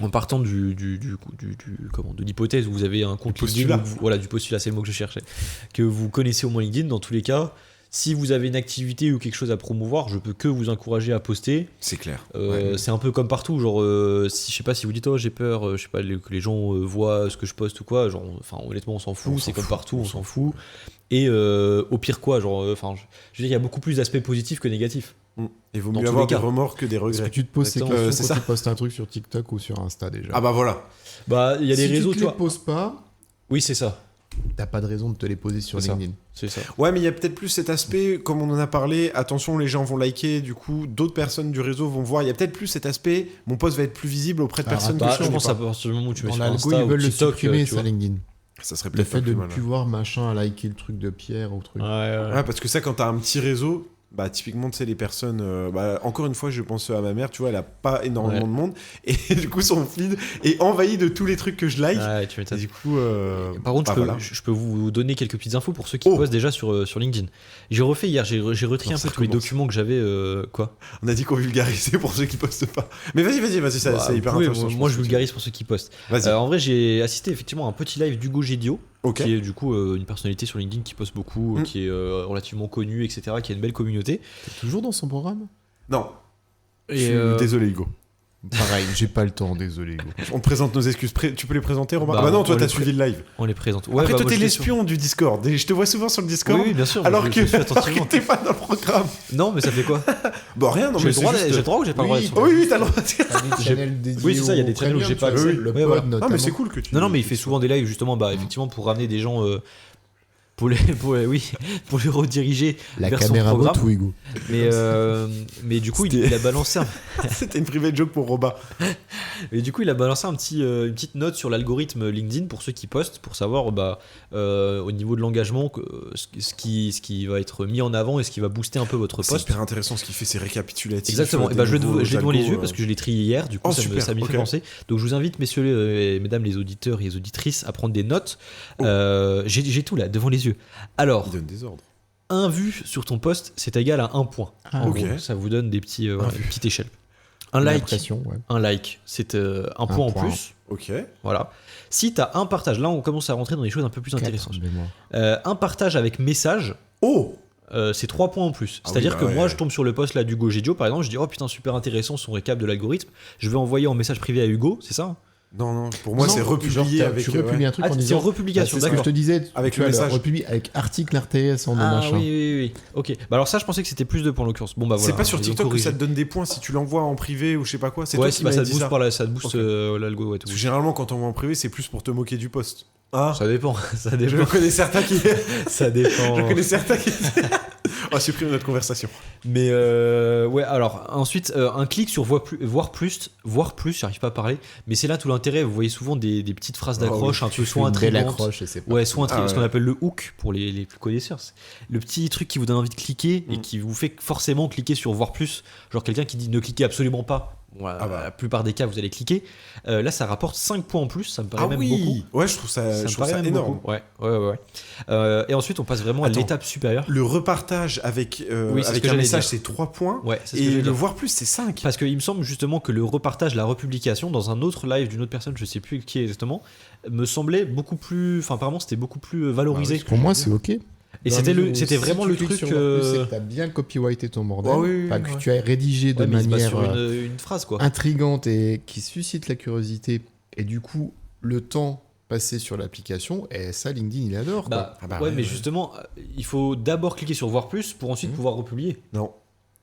en partant de l'hypothèse où vous avez un compte Du postulat. LinkedIn, voilà, du postulat, c'est le mot que je cherchais, que vous connaissez au moins LinkedIn, dans tous les cas, si vous avez une activité ou quelque chose à promouvoir, je peux que vous encourager à poster. C'est clair. C'est un peu comme partout, genre, si je sais pas si vous dites, oh j'ai peur, je sais pas, que les gens voient ce que je poste ou quoi, genre, enfin honnêtement on s'en fout, On c'est s'en comme fout, partout, on s'en fout. Et au pire quoi, genre, enfin, je veux dire, il y a beaucoup plus d'aspects positifs que négatifs. Et vaut Dans mieux tous avoir les cas. des remords que des Est-ce que regrets. tu te poses ces Exactement. questions C'est quand ça. tu postes un truc sur TikTok ou sur Insta déjà? Ah bah voilà. Bah, il y a des si réseaux, tu tu te les vois. poses pas, Oui, c'est ça, t'as pas de raison de te les poser sur C'est ça. LinkedIn. c'est ça. Ouais, mais il y a peut-être plus cet aspect, comme on en a parlé, attention, les gens vont liker, du coup, d'autres personnes du réseau vont voir. Il y a peut-être plus cet aspect, mon post va être plus visible auprès de Alors, personnes Bah, que je je pense connais à partir du moment où tu mets Dans sur l'algo, Insta ils ou veulent le TikTok, supprimer, tu ça, vois. LinkedIn. pas. Ça serait Le peut-être fait pas de plus ne mal. plus voir machin à liker le truc de Pierre ou truc. Ouais, ouais. Ouais, parce que ça, quand t'as un petit réseau, bah typiquement, tu sais, les personnes. Encore une fois, je pense à ma mère, tu vois, elle a pas énormément Ouais. de monde. Et du coup, son feed est envahi de tous les trucs que je like. Ouais, tu Et m'étonnes. du coup. Par contre, bah, voilà. je peux vous donner quelques petites infos pour ceux qui Oh. postent déjà sur LinkedIn. J'ai refait hier, j'ai retrié Non, un ça peu tous les commence. documents que j'avais. Quoi On a dit qu'on vulgarisait pour ceux qui postent pas. Mais vas-y, ça, Bah, c'est hyper vous pouvez, intéressant. moi, je pense, vulgarise pour ceux qui postent. Vas-y. En vrai, j'ai assisté effectivement à un petit live d'Hugo Gédio, Ok. qui est du coup une personnalité sur LinkedIn qui poste beaucoup, Mm. qui est relativement connu, etc., qui a une belle communauté. T'es toujours dans son programme? Non. Je Et, suis désolé, Hugo. Pareil, j'ai pas le temps, désolé. Hugo. On te présente nos excuses. Tu peux les présenter, Romain? Bah, Ah bah non, on toi, les t'as suivi le live. on les présente. Après, toi, moi, t'es je l'ai sur- l'espion du Discord. Et je te vois souvent sur le Discord. Oui, oui, bien sûr. Alors je que suis attentivement. t'es pas dans le programme. Non, mais ça fait quoi? Bon, rien, non, J'ai mais le droit c'est j'ai juste... le droit ou j'ai pas le droit Oui, d'être sur- Oui, t'as le droit. T'as des channels dédiés Oui, c'est ça, il y a des au channels où j'ai premium, pas tu vois, accès. le Ouais, pod voilà. Non, mais notamment. c'est cool que tu... Non, mais il fait souvent des lives justement, effectivement, pour ramener des gens. Pour les rediriger La vers son caméra programme. bot ou Hugo? mais du coup il a balancé C'était une private joke pour Roba. une petite note sur l'algorithme LinkedIn pour ceux qui postent, pour savoir au niveau de l'engagement ce qui va être mis en avant et ce qui va booster un peu votre C'est post. hyper intéressant ce qu'il fait, c'est récapitulatif. Exactement. des Et je nouveaux l'ai devant les algos, yeux parce que je l'ai trié hier. Du coup, Oh, ça super, m'y ok. fait penser. Donc, je vous invite, messieurs et mesdames les auditeurs et les auditrices, à prendre des notes. Oh. J'ai tout là devant les yeux. Alors, Il donne des ordres. un vu sur ton post, c'est égal à 1 point. Ah, En ok. gros, ça vous donne des petits, une petite échelle. Un like, L'impression, ouais. un like, c'est un point en point. plus. Ok. Voilà. Si tu as un partage, là on commence à rentrer dans des choses un peu plus intéressantes. 4 de mémoire. Un partage avec message, Oh c'est 3 points en plus. Ah C'est-à-dire oui, que bah moi, ouais. je tombe sur le post là d'Hugo Gédio, par exemple, je dis oh putain, super intéressant son récap de l'algorithme. Je vais envoyer en message privé à Hugo, c'est ça? Non, pour moi, Non, c'est genre, republié avec. Tu republies un truc en C'est disant. en republication, C'est ce que je d'accord. te disais. Avec tu le vois, message. republie avec article RTS en Ah machin. oui. Ok. Bah alors ça, je pensais que c'était plus de points en l'occurrence. Bon bah voilà. C'est pas sur ils ont TikTok que corrigé. ça te donne des points si tu l'envoies en privé ou je sais pas quoi. C'est Ouais, toi qui bah, m'as ça te dit booste ça. par là, ça te booste Ok. l'algo, ouais, tout. Parce que généralement, quand on envoie en privé, c'est plus pour te moquer du post. Ah, Ça dépend, ça je dépend. connais certains qui. Ça dépend. Je connais certains qui. On va supprimer notre conversation. Mais ouais, alors ensuite, un clic sur voir plus, j'arrive pas à parler, mais c'est là tout l'intérêt. Vous voyez souvent des petites phrases d'accroche, un peu soit Une belle intrigantes. accroche et c'est pas. Ouais, soit Ah ouais. ce qu'on appelle le hook pour les plus connaisseurs. C'est le petit truc qui vous donne envie de cliquer et qui vous fait forcément cliquer sur voir plus. Genre quelqu'un qui dit ne cliquez absolument pas. Bon, Ah bah. la plupart des cas, vous allez cliquer. Là, ça rapporte 5 points en plus. Ça me paraît Ah même oui beaucoup. Ouais, je trouve ça, Ça me je trouve paraît ça même énorme. beaucoup. Ouais. Et ensuite, on passe vraiment à Attends. l'étape supérieure. Le repartage avec, Oui, c'est ce avec que un j'allais message, dire. c'est 3 points. Ouais, c'est ce que Et j'allais le dire. voir plus, c'est 5. Parce qu'il me semble justement que le repartage, la republication dans un autre live d'une autre personne, je sais plus qui exactement, me semblait beaucoup plus. Enfin, apparemment, c'était beaucoup plus valorisé. Pour moi, c'est ok. Et c'était vraiment le truc. C'est que t'as bien copyrighté ton bordel. Ah oui, Pas que tu as rédigé de Ouais, mais il se base manière sur une phrase quoi. intrigante et qui suscite la curiosité. Et du coup, le temps passé sur l'application, et ça, LinkedIn, il adore. quoi. Bah, Ah bah ouais, ouais, mais ouais. justement, il faut d'abord cliquer sur voir plus pour ensuite pouvoir republier. Non.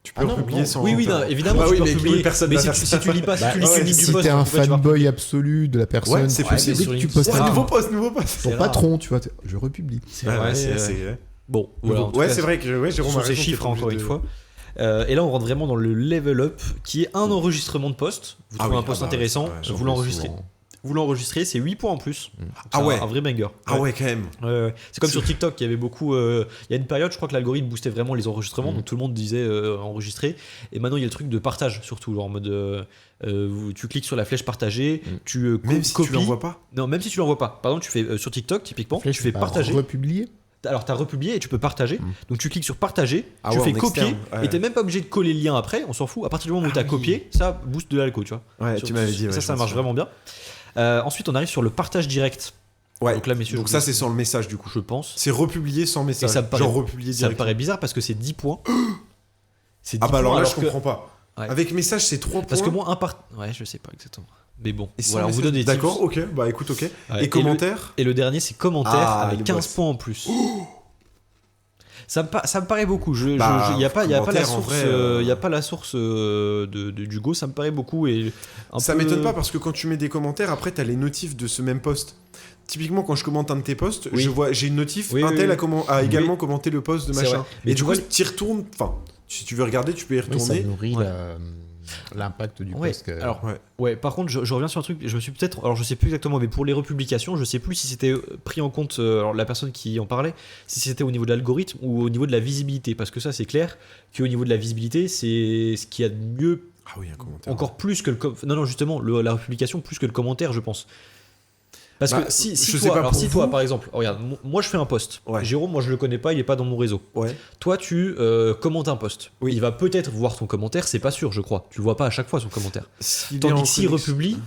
Tu peux Ah non, republier non. sans. Oui, non, évidemment, Ah tu oui, peux mais republier. personne Mais va si faire tu, ça. si tu lis pas, si Bah, tu lis ouais, le si du post, t'es un pourquoi tu vas fanboy absolu de la personne, Ouais, c'est Ouais, possible. mais dès sur que tu LinkedIn, postes c'est Ah, rare. nouveau post. ton C'est patron, tu vois, je republie. C'est Ah vrai, ouais, c'est c'est vrai. vrai. Bon, voilà. en tout Ouais, cas, c'est vrai que ce Jérôme sont a ces raison, chiffres, t'es pas encore une obligé fois. Et là, on rentre vraiment dans le level up, qui est un enregistrement de post. Vous Ah trouvez oui, un post ah bah, intéressant, ouais, vous l'enregistrez. Souvent. Vous l'enregistrez, c'est 8 points en plus. Donc, Ah c'est ouais. un vrai banger. Ah ouais, quand même. Ouais. C'est comme sur TikTok, il y avait beaucoup. Il y a une période, je crois que l'algorithme boostait vraiment les enregistrements, donc tout le monde disait enregistrer. Et maintenant, il y a le truc de partage, surtout, genre en mode. Tu cliques sur la flèche partagée, tu Même si copies. tu l'envoies pas. Non, même si tu l'envoies pas. Par exemple, tu fais sur TikTok, typiquement, tu fais partager. Republier. Alors, tu as republié et tu peux partager. Donc, tu cliques sur partager, Ah tu ouais, fais en copier, externe, ouais. et t'es même pas obligé de coller le lien après, on s'en fout. À partir du moment où tu as oui. copié, ça booste de l'algo, tu vois. Ouais, Sur- tu m'avais dit. ouais, ça, je ça m'en marche souviens. vraiment bien. Ensuite, on arrive sur le partage direct. Ouais. Donc là, messieurs, Donc je ça, vous- c'est sans le message du coup. Je pense. C'est republié sans message. Et ça me paraît- Genre republié Ça me direct. paraît bizarre parce que c'est 10 points. C'est 10 Ah bah alors points, là, je que- comprends pas. Ouais. Avec message, c'est 3 points. Parce que moi, Ouais, je sais pas exactement. Mais bon, Et sans voilà, on vous message- donne des D'accord, tips. ok. Bah écoute, ok. Ouais. Et commentaires Et le dernier, c'est commentaire Ah, avec le 15 boss. points en plus. Ça me paraît beaucoup. Il Bah, n'y a pas la commentaire, en source, vrai, y a pas la source d'Hugo. Ça me paraît beaucoup et un Ça peu- m'étonne pas parce que quand tu mets des commentaires, après t'as les notifs de ce même post. Typiquement, quand je commente un de tes posts, Oui. j'ai une notif. Oui, un tel oui, oui. a également commenté le post de C'est machin. vrai. Mais Et tu du coup, vois, tu y retournes. Enfin, si tu veux regarder, tu peux y Oui, ça retourner. nourrit Ouais. l'impact du Ouais, post. alors, Ouais. ouais, par contre, je reviens sur un truc. Je me suis peut-être. Alors, je sais plus exactement, mais pour les republications, je sais plus si c'était pris en compte. Alors, la personne qui en parlait, si c'était au niveau de l'algorithme ou au niveau de la visibilité. Parce que ça, c'est clair qu'au niveau de la visibilité, c'est ce qu'il y a de mieux, Ah oui, un commentaire. encore plus que le. Non, justement, la republication, plus que le commentaire, je pense. Parce Bah, que si je toi, sais pas alors pour si toi, vous. par exemple, regarde, moi je fais un post. Ouais. Jérôme, moi je le connais pas, il est pas dans mon réseau. Ouais. Toi, tu commentes un post. Oui. Il va peut-être voir ton commentaire, c'est pas sûr, je crois. Tu le vois pas à chaque fois son commentaire. S'il est Tandis en que s'il connexion- republie.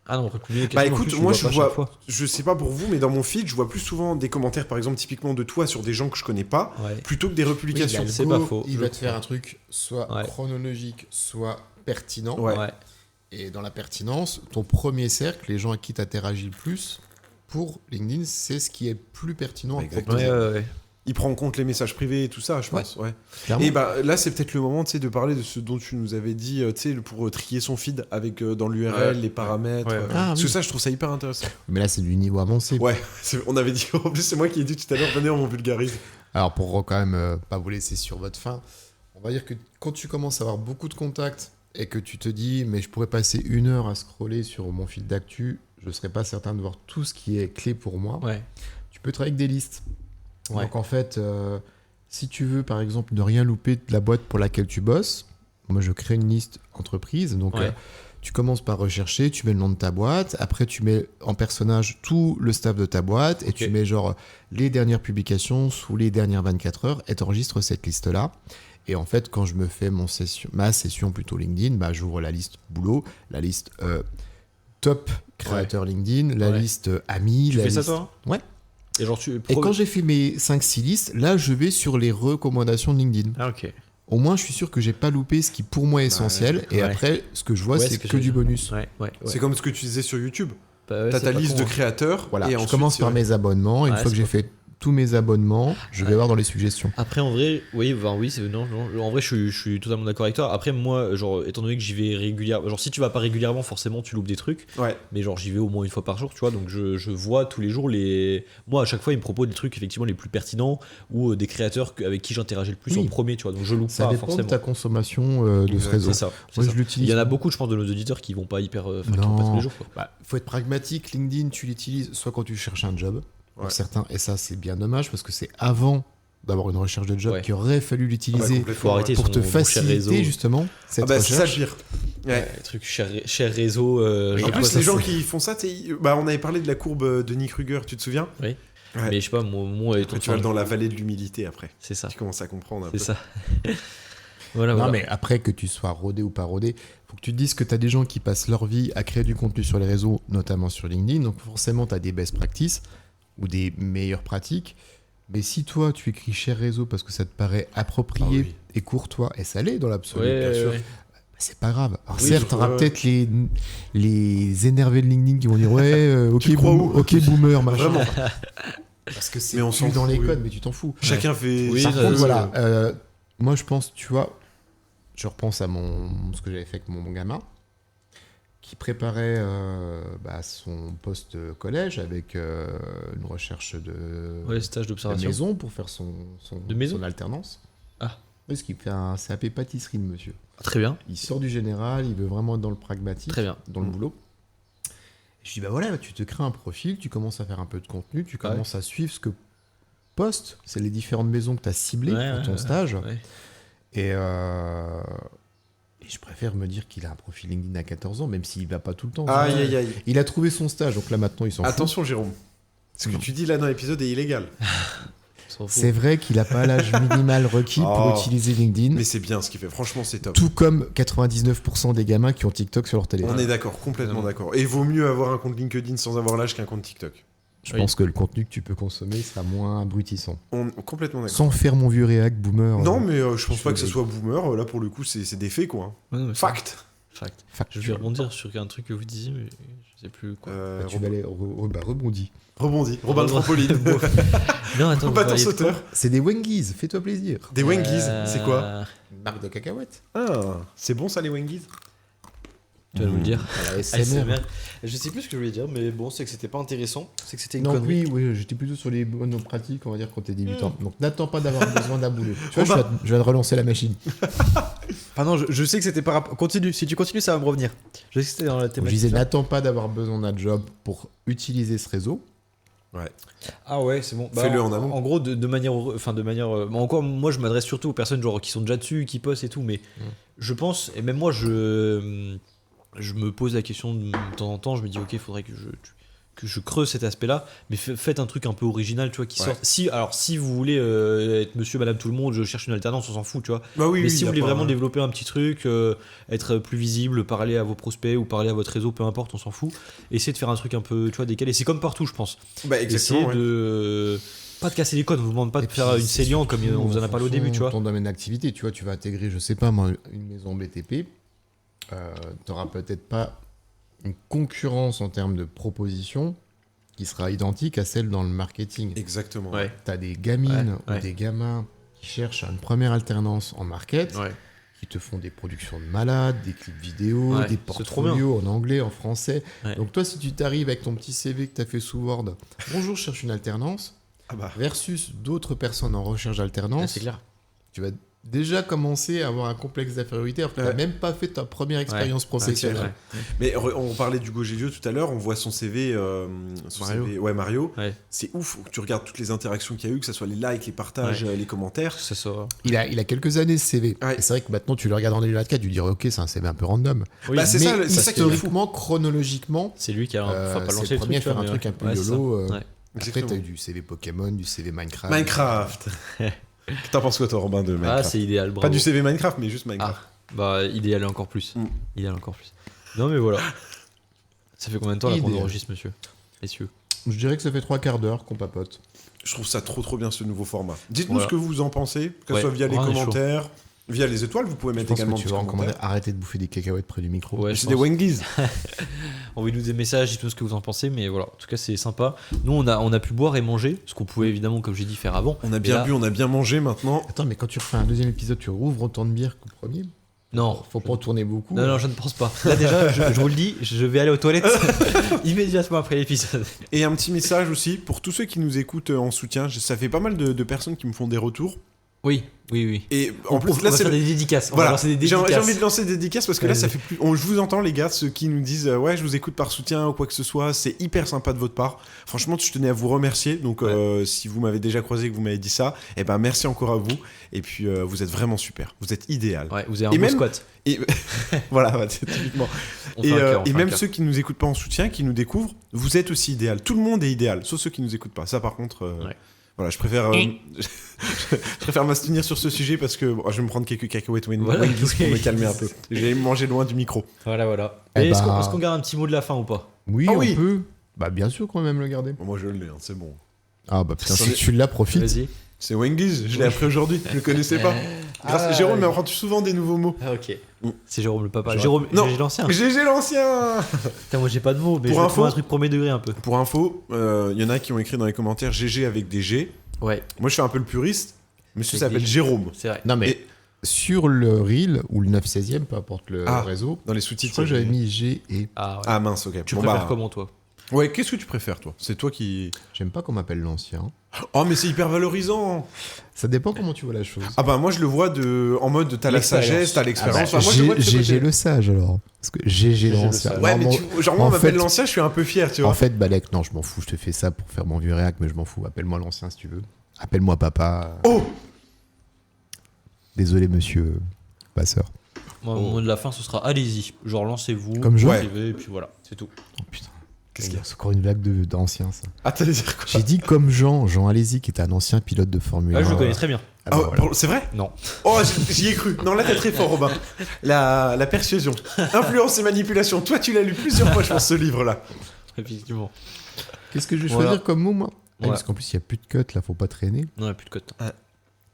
Ah non, republier. Bah en écoute, plus, tu moi le je pas à vois, chaque fois. je sais pas pour vous, mais dans mon feed, je vois plus souvent des commentaires, par exemple, typiquement de toi sur des gens que je connais pas, Ouais. plutôt que des republications. c'est pas faux. Il je va te crois. faire un truc soit Ouais. chronologique, soit pertinent. Ouais. Et dans la pertinence, ton premier cercle, les gens à qui tu interagis le plus, pour LinkedIn, c'est ce qui est plus pertinent à Exactement. proposer. Ouais. Il prend en compte les messages privés et tout ça, je pense. Ouais. Clairement. Et bah là, c'est peut-être le moment, tu sais, de parler de ce dont tu nous avais dit, tu sais, pour trier son feed avec dans l'URL, Ouais. les paramètres. Ouais. Ah, Parce oui. que ça, je trouve ça hyper intéressant. Mais là, c'est du niveau avancé. Ouais, on avait dit, en plus, c'est moi qui ai dit tout à l'heure, venez, on vulgarise. Alors, pour quand même pas vous laisser sur votre faim, on va dire que quand tu commences à avoir beaucoup de contacts et que tu te dis, mais je pourrais passer 1 heure à scroller sur mon fil d'actu, je ne serais pas certain de voir tout ce qui est clé pour moi. Ouais. Tu peux travailler avec des listes. Ouais. Donc en fait, si tu veux par exemple ne rien louper de la boîte pour laquelle tu bosses, moi je crée une liste entreprise. Donc Ouais. tu commences par rechercher, tu mets le nom de ta boîte, après tu mets en personnage tout le staff de ta boîte et Ok. tu mets genre les dernières publications sous les dernières 24 heures et tu enregistres cette liste-là. Et en fait, quand je me fais ma session plutôt LinkedIn, bah, j'ouvre la liste boulot, la liste top créateur LinkedIn, la liste amis. Tu la fais ça liste... toi? Ouais. Et genre Et quand j'ai fait mes 5-6 listes, là, je vais sur les recommandations de LinkedIn. Ah ok. Au moins, je suis sûr que j'ai pas loupé ce qui pour moi est essentiel. Et après, ce que je vois, c'est que du bonus. Ouais. C'est comme ce que tu disais sur YouTube. Bah ouais, T'as c'est ta pas liste con, de hein. créateurs. Voilà, et je ensuite, commence par mes abonnements. Une Ouais, fois que c'est j'ai pas fait tous mes abonnements, je vais voir dans les suggestions. Après, en vrai, oui, non, en vrai, je suis totalement d'accord avec toi. Après, moi, genre, étant donné que j'y vais régulièrement, genre, si tu vas pas régulièrement, forcément, tu loupes des trucs. Ouais. Mais genre, j'y vais au moins une fois par jour, tu vois. Donc, je vois tous les jours moi, à chaque fois, ils me proposent des trucs effectivement les plus pertinents ou des créateurs avec qui j'interagis le plus en premier, tu vois. Donc, je loupe Ça pas dépend forcément. de ta consommation de ce réseau. C'est ça. Moi, ça. je l'utilise. Il y en a beaucoup, je pense, de nos auditeurs qui vont pas hyper, qui vont pas tous les jours, quoi. Bah, faut être pragmatique. LinkedIn, tu l'utilises soit quand tu cherches un job, pour certains, et ça, c'est bien dommage parce que c'est avant d'avoir une recherche de job qu'il aurait fallu l'utiliser Faut arrêter pour te faciliter justement cette recherche. C'est ça le pire. Ouais, truc cher réseau. En plus, les gens qui font ça, on avait parlé de la courbe de Nick Ruger, tu te souviens? Oui. Ouais. Mais je sais pas, moi et ton tu vas dans la vallée de l'humilité après. C'est ça. Tu commences à comprendre un C'est peu. ça. Voilà. Non, mais après que tu sois rodé ou pas rodé, faut que tu te dises que tu as des gens qui passent leur vie à créer du contenu sur les réseaux, notamment sur LinkedIn. Donc forcément, tu as des best practices ou des meilleures pratiques. Mais si toi, tu écris cher réseau parce que ça te paraît approprié et courtois, et ça l'est dans l'absolu, bien sûr, c'est pas grave. Alors certes, tu auras peut-être les énervés de LinkedIn qui vont dire ok boomer, machin. Vraiment. Parce que c'est Mais on plus s'en dans les fout, codes, mais tu t'en fous. Chacun fait. Par contre, voilà, moi je pense, tu vois, je repense à ce que j'avais fait avec mon gamin, qui préparait son poste collège avec une recherche de stage de d'observation. maison pour faire son alternance. Ah. Oui, ce qui fait un CAP pâtisserie, le monsieur. Très bien. Il sort du général, il veut vraiment être dans le pragmatique, Très bien. dans le boulot. Et je dis, bah voilà, tu te crées un profil, tu commences à faire un peu de contenu, tu commences à suivre ce que poste, c'est les différentes maisons que tu as ciblées pour ton stage. Ouais. Et je préfère me dire qu'il a un profil LinkedIn à 14 ans, même s'il va pas tout le temps. Aïe. Il a trouvé son stage, donc là maintenant il s'en fout. Attention, Jérôme. Ce que tu dis là dans l'épisode est illégal. C'est vrai qu'il n'a pas l'âge minimal requis pour utiliser LinkedIn. Mais c'est bien ce qu'il fait. Franchement, c'est top. Tout comme 99% des gamins qui ont TikTok sur leur téléphone. On est d'accord, complètement d'accord. Et il vaut mieux avoir un compte LinkedIn sans avoir l'âge qu'un compte TikTok. Je pense que le contenu que tu peux consommer sera moins abrutissant. Complètement d'accord. Sans faire mon vieux réac boomer. Non, mais je pense pas que ce soit boomer. Là, pour le coup, c'est des faits, quoi. Fact. Je vais rebondir sur un truc que vous disiez, mais je sais plus quoi. Tu vas aller rebondis. Robin le trampoline. Non, attends. Bâton sauteur. C'est des Wengies, fais-toi plaisir. Des Wengies, c'est quoi? Une marque de cacahuètes. Ah, c'est bon ça, les Wengies? Tu vas nous le dire. ASMR. Je sais plus ce que je voulais dire, mais bon, c'est que c'était pas intéressant. C'est que c'était une Non, connerie. oui, j'étais plutôt sur les bonnes pratiques, on va dire, quand t'es débutant. Donc n'attends pas d'avoir besoin d'un boulot. Tu vois, je viens de relancer la machine. Enfin, non, je sais que c'était pas rapport. Continue, si tu continues, ça va me revenir. Je sais que c'était dans la Je thématique. disais, n'attends pas d'avoir besoin d'un job pour utiliser ce réseau. Ouais. Ah ouais, c'est bon. Fais-le en amont. En gros, de manière. Encore, moi, je m'adresse surtout aux personnes genre, qui sont déjà dessus, qui postent et tout, mais je pense, et même moi, je me pose la question de temps en temps, je me dis, ok, il faudrait que je creuse cet aspect-là, mais faites un truc un peu original, tu vois, qui sort. Si vous voulez être monsieur, madame, tout le monde, je cherche une alternance, on s'en fout, tu vois. Mais si vous voulez vraiment développer un petit truc, être plus visible, parler à vos prospects ou parler à votre réseau, peu importe, on s'en fout. Essayez de faire un truc un peu, tu vois, décalé. C'est comme partout, je pense. Exactement. Essayez de pas de casser les codes, on vous demande pas de faire une Célian comme on vous en a parlé au début, tu vois. Ton domaine d'activité, tu vois, tu vas intégrer, je sais pas moi, une maison BTP, t'auras peut-être pas une concurrence en termes de propositions qui sera identique à celle dans le marketing. Exactement. Ouais. T'as des gamines ou des gamins qui cherchent une première alternance en market, qui te font des productions de malades, des clips vidéo, des portfolios en anglais, en français. Donc toi, si tu t'arrives avec ton petit CV que t'as fait sous Word, bonjour, je cherche une alternance, versus d'autres personnes en recherche d'alternance, c'est clair. tu vas déjà commencer à avoir un complexe d'infériorité alors que tu n'as même pas fait ta première expérience professionnelle. Mais on parlait d'Hugo Gélio tout à l'heure, on voit son CV. Mario. Ouais. C'est ouf, tu regardes toutes les interactions qu'il y a eu, que ce soit les likes, les partages, les commentaires. C'est ça. Il a quelques années ce CV. Et c'est vrai que maintenant tu le regardes en 2024, tu te dirais ok, c'est un CV un peu random. Oui, c'est ça qui est historiquement, chronologiquement, c'est lui qui a pas lancé c'est le premier à faire un mais truc un peu c'est YOLO. ça. Après, tu as eu du CV Pokémon, du CV Minecraft. Minecraft. T'en penses quoi, toi, Robin, de Minecraft? Ah, c'est idéal, bravo. Pas du CV Minecraft, mais juste Minecraft. Ah, bah, idéal encore plus. Mm. Idéal encore plus. Non, mais voilà. Ça fait combien de temps là qu'on Idéal. enregistre, messieurs? Je dirais que ça fait 3 quarts d'heure qu'on papote. Je trouve ça trop bien, ce nouveau format. Dites-nous Voilà. ce que vous en pensez, que ce Ouais, soit via les on est chaud. commentaires, via les étoiles, vous pouvez Je mettre pense également que tu des vas recommander commentaires. arrêter de bouffer des cacahuètes près du micro. Ouais, C'est je des pense. Wendy's. Envoyez-nous des messages, dites-nous ce que vous en pensez, mais voilà, en tout cas c'est sympa. Nous on a pu boire et manger, ce qu'on pouvait évidemment, comme j'ai dit, faire avant. On a Et bien là- bu, on a bien mangé maintenant. Attends, mais quand tu refais un deuxième épisode, tu rouvres autant de bière qu'au premier? Non, Faut pas tourner beaucoup. non, je ne pense pas. Là déjà, je vous le dis, je vais aller aux toilettes immédiatement après l'épisode. Et un petit message aussi pour tous ceux qui nous écoutent en soutien. Ça fait pas mal de personnes qui me font des retours. Oui. Et En plus, on là, va c'est faire le- des dédicaces. On va Voilà, lancer des j'ai dédicaces. envie de lancer des dédicaces parce que là, Vas-y. ça fait plus. Je vous entends, les gars, ceux qui nous disent ouais, je vous écoute par soutien ou quoi que ce soit. C'est hyper sympa de votre part. Franchement, je tenais à vous remercier. Donc, si vous m'avez déjà croisé et que vous m'avez dit ça, eh ben merci encore à vous. Et puis, vous êtes vraiment super. Vous êtes idéal. Ouais, vous avez un Et beau même- squat. Et voilà, ouais, c'est typiquement. On Et, fait un cœur, on et fait un même cœur. ceux qui nous écoutent pas en soutien, qui nous découvrent, vous êtes aussi idéal. Tout le monde est idéal, sauf ceux qui nous écoutent pas. Ça, par contre, Ouais. voilà, je préfère, je préfère m'abstenir sur ce sujet parce que bon, je vais me prendre quelques cacahuètes Voilà, Wendy's pour oui. me calmer un peu. Je vais me manger loin du micro. Voilà. Eh Et est-ce bah- qu'on garde un petit mot de la fin ou pas? Oui, Ah on oui. peut. Bah, bien sûr qu'on va même le garder. Bon, moi, je l'ai, hein, c'est bon. Ah, bah putain, C'en si est- tu l'as, profite. Vas-y. C'est Wendy's, je l'ai appris aujourd'hui. Je le connaissais pas. Grâce Ah, Jérôme oui. m'apprend souvent des nouveaux mots. Ah, ok. Mm. C'est Jérôme le papa. J'aurais- Jérôme, Non. j'ai l'ancien. GG l'ancien. Putain, moi j'ai pas de mots, mais Pour je vais info- trouver un truc premier degré un peu. Pour info, il y en a qui ont écrit dans les commentaires GG avec des G. Ouais, Moi, je suis un peu le puriste. Monsieur Avec s'appelle des G. Jérôme. c'est vrai. Non, mais Et sur le reel ou le 9/16e, peu importe le Ah. réseau, dans les je sous-titres. crois que j'avais mis G et. Ah ouais. Ah mince, ok. Tu Bon, préfères bah, comment toi? Ouais, qu'est-ce que tu préfères, toi? C'est toi qui. J'aime pas qu'on m'appelle l'ancien. Oh, mais c'est hyper valorisant. Ça dépend comment tu vois la chose. Ah bah moi je le vois en mode t'as la L'expérience. sagesse, t'as Ah bah, l'expérience. Enfin, moi, je le vois de ce GG côté. le sage alors. Parce que GG le l'ancien. sage. Ouais, mais Non, genre moi on en m'appelle fait- l'ancien, je suis un peu fier, tu vois. En fait, Balek, non, je m'en fous, je te fais ça pour faire mon vieux réac, mais je m'en fous. Appelle-moi l'ancien si tu veux. Appelle-moi papa. Oh Désolé, monsieur passeur. Moi, mon mot de la fin, ce sera allez-y. Genre, lancez-vous. Comme Jean. écrivez, et puis voilà, c'est tout. Oh putain. Qu'est-ce qu'il y a C'est encore une blague d'ancien, ça. Ah t'allais dire quoi? J'ai dit comme Jean Allez-y, qui était un ancien pilote de Formule 1. Ah, je le connais très bien. Ah bah Ah, voilà. pardon, c'est vrai? Non. Oh j'y ai cru. Non là t'es très fort Robin. La persuasion. Influence et manipulation. Toi tu l'as lu plusieurs fois je pense ce livre là. Effectivement. Qu'est-ce que je vais Voilà. choisir comme mot, moi Voilà. Parce qu'en plus, il n'y a plus de cut, là, faut pas traîner. Non, il n'y a plus de cut.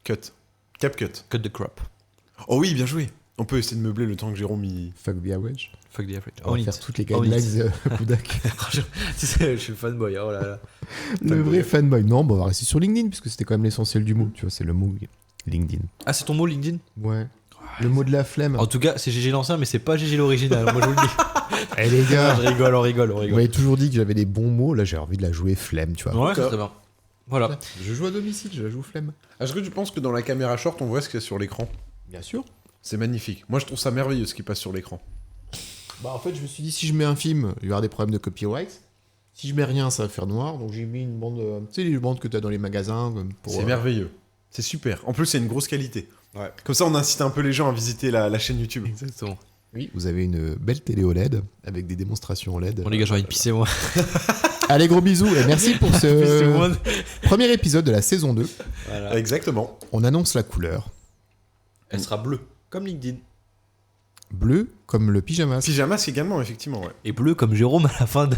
Cut. Cap cut. Cut the crop. Oh oui bien joué. On peut essayer de meubler le temps que Jérôme y... Fuck the wedge. Fuck the average. On va On faire it. toutes les On it. guidelines Kudak. Tu sais, je suis fanboy. Oh là là. Le vrai fanboy. Non, bah, on va rester sur LinkedIn, puisque c'était quand même l'essentiel du mot. Tu vois, c'est le mot LinkedIn. Ah, c'est ton mot LinkedIn? Ouais. Le mot de la flemme. En tout cas, c'est GG l'ancien, mais c'est pas GG l'original. Moi, je vous le dis. Eh les Ah, gars, je rigole, on rigole, on vous rigole. m'avez toujours dit que j'avais des bons mots. Là, j'ai envie de la jouer flemme, tu vois. Ouais, c'est très bien. Voilà. Je joue à domicile, je la joue flemme. Est-ce que tu penses que dans la caméra short on voit ce qu'il y a sur l'écran? Bien sûr. C'est magnifique. Moi je trouve ça merveilleux ce qui passe sur l'écran. Bah, en fait, je me suis dit, si je mets un film, il y aura des problèmes de copyright. Si je mets rien, ça va faire noir. Donc, j'ai mis une bande. Tu sais, les bandes que tu as dans les magasins. Pour, C'est merveilleux. C'est super. En plus, c'est une grosse qualité. Ouais. Comme ça, on incite un peu les gens à visiter la chaîne YouTube. Exactement. Oui, vous avez une belle télé OLED avec des démonstrations OLED. Bon, les gars, j'ai envie de pisser, moi. Allez, gros bisous et merci pour Pisse tout le ce monde. premier épisode de la saison 2. Voilà. Exactement. On annonce la couleur. Elle sera bleue, comme LinkedIn. Bleu comme le pyjamas. Pyjamas également, effectivement. Ouais. Et bleu comme Jérôme à la fin de.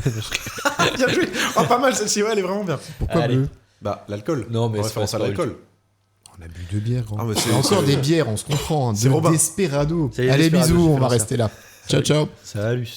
Bien joué. Oh, pas mal celle-ci, ouais, elle est vraiment bien. Pourquoi Allez. bleu? Bah, l'alcool. Non, mais En c'est référence pas- à c'est pas l'alcool. On a bu 2 bières. Grand. Ah, mais c'est- Et encore c'est- des bières, on se comprend. Hein, C'est de Robin. Desperado. Ça y est, Allez, Desperado, bisous, je on fais va ça. rester là. Ciao, ciao. Salut.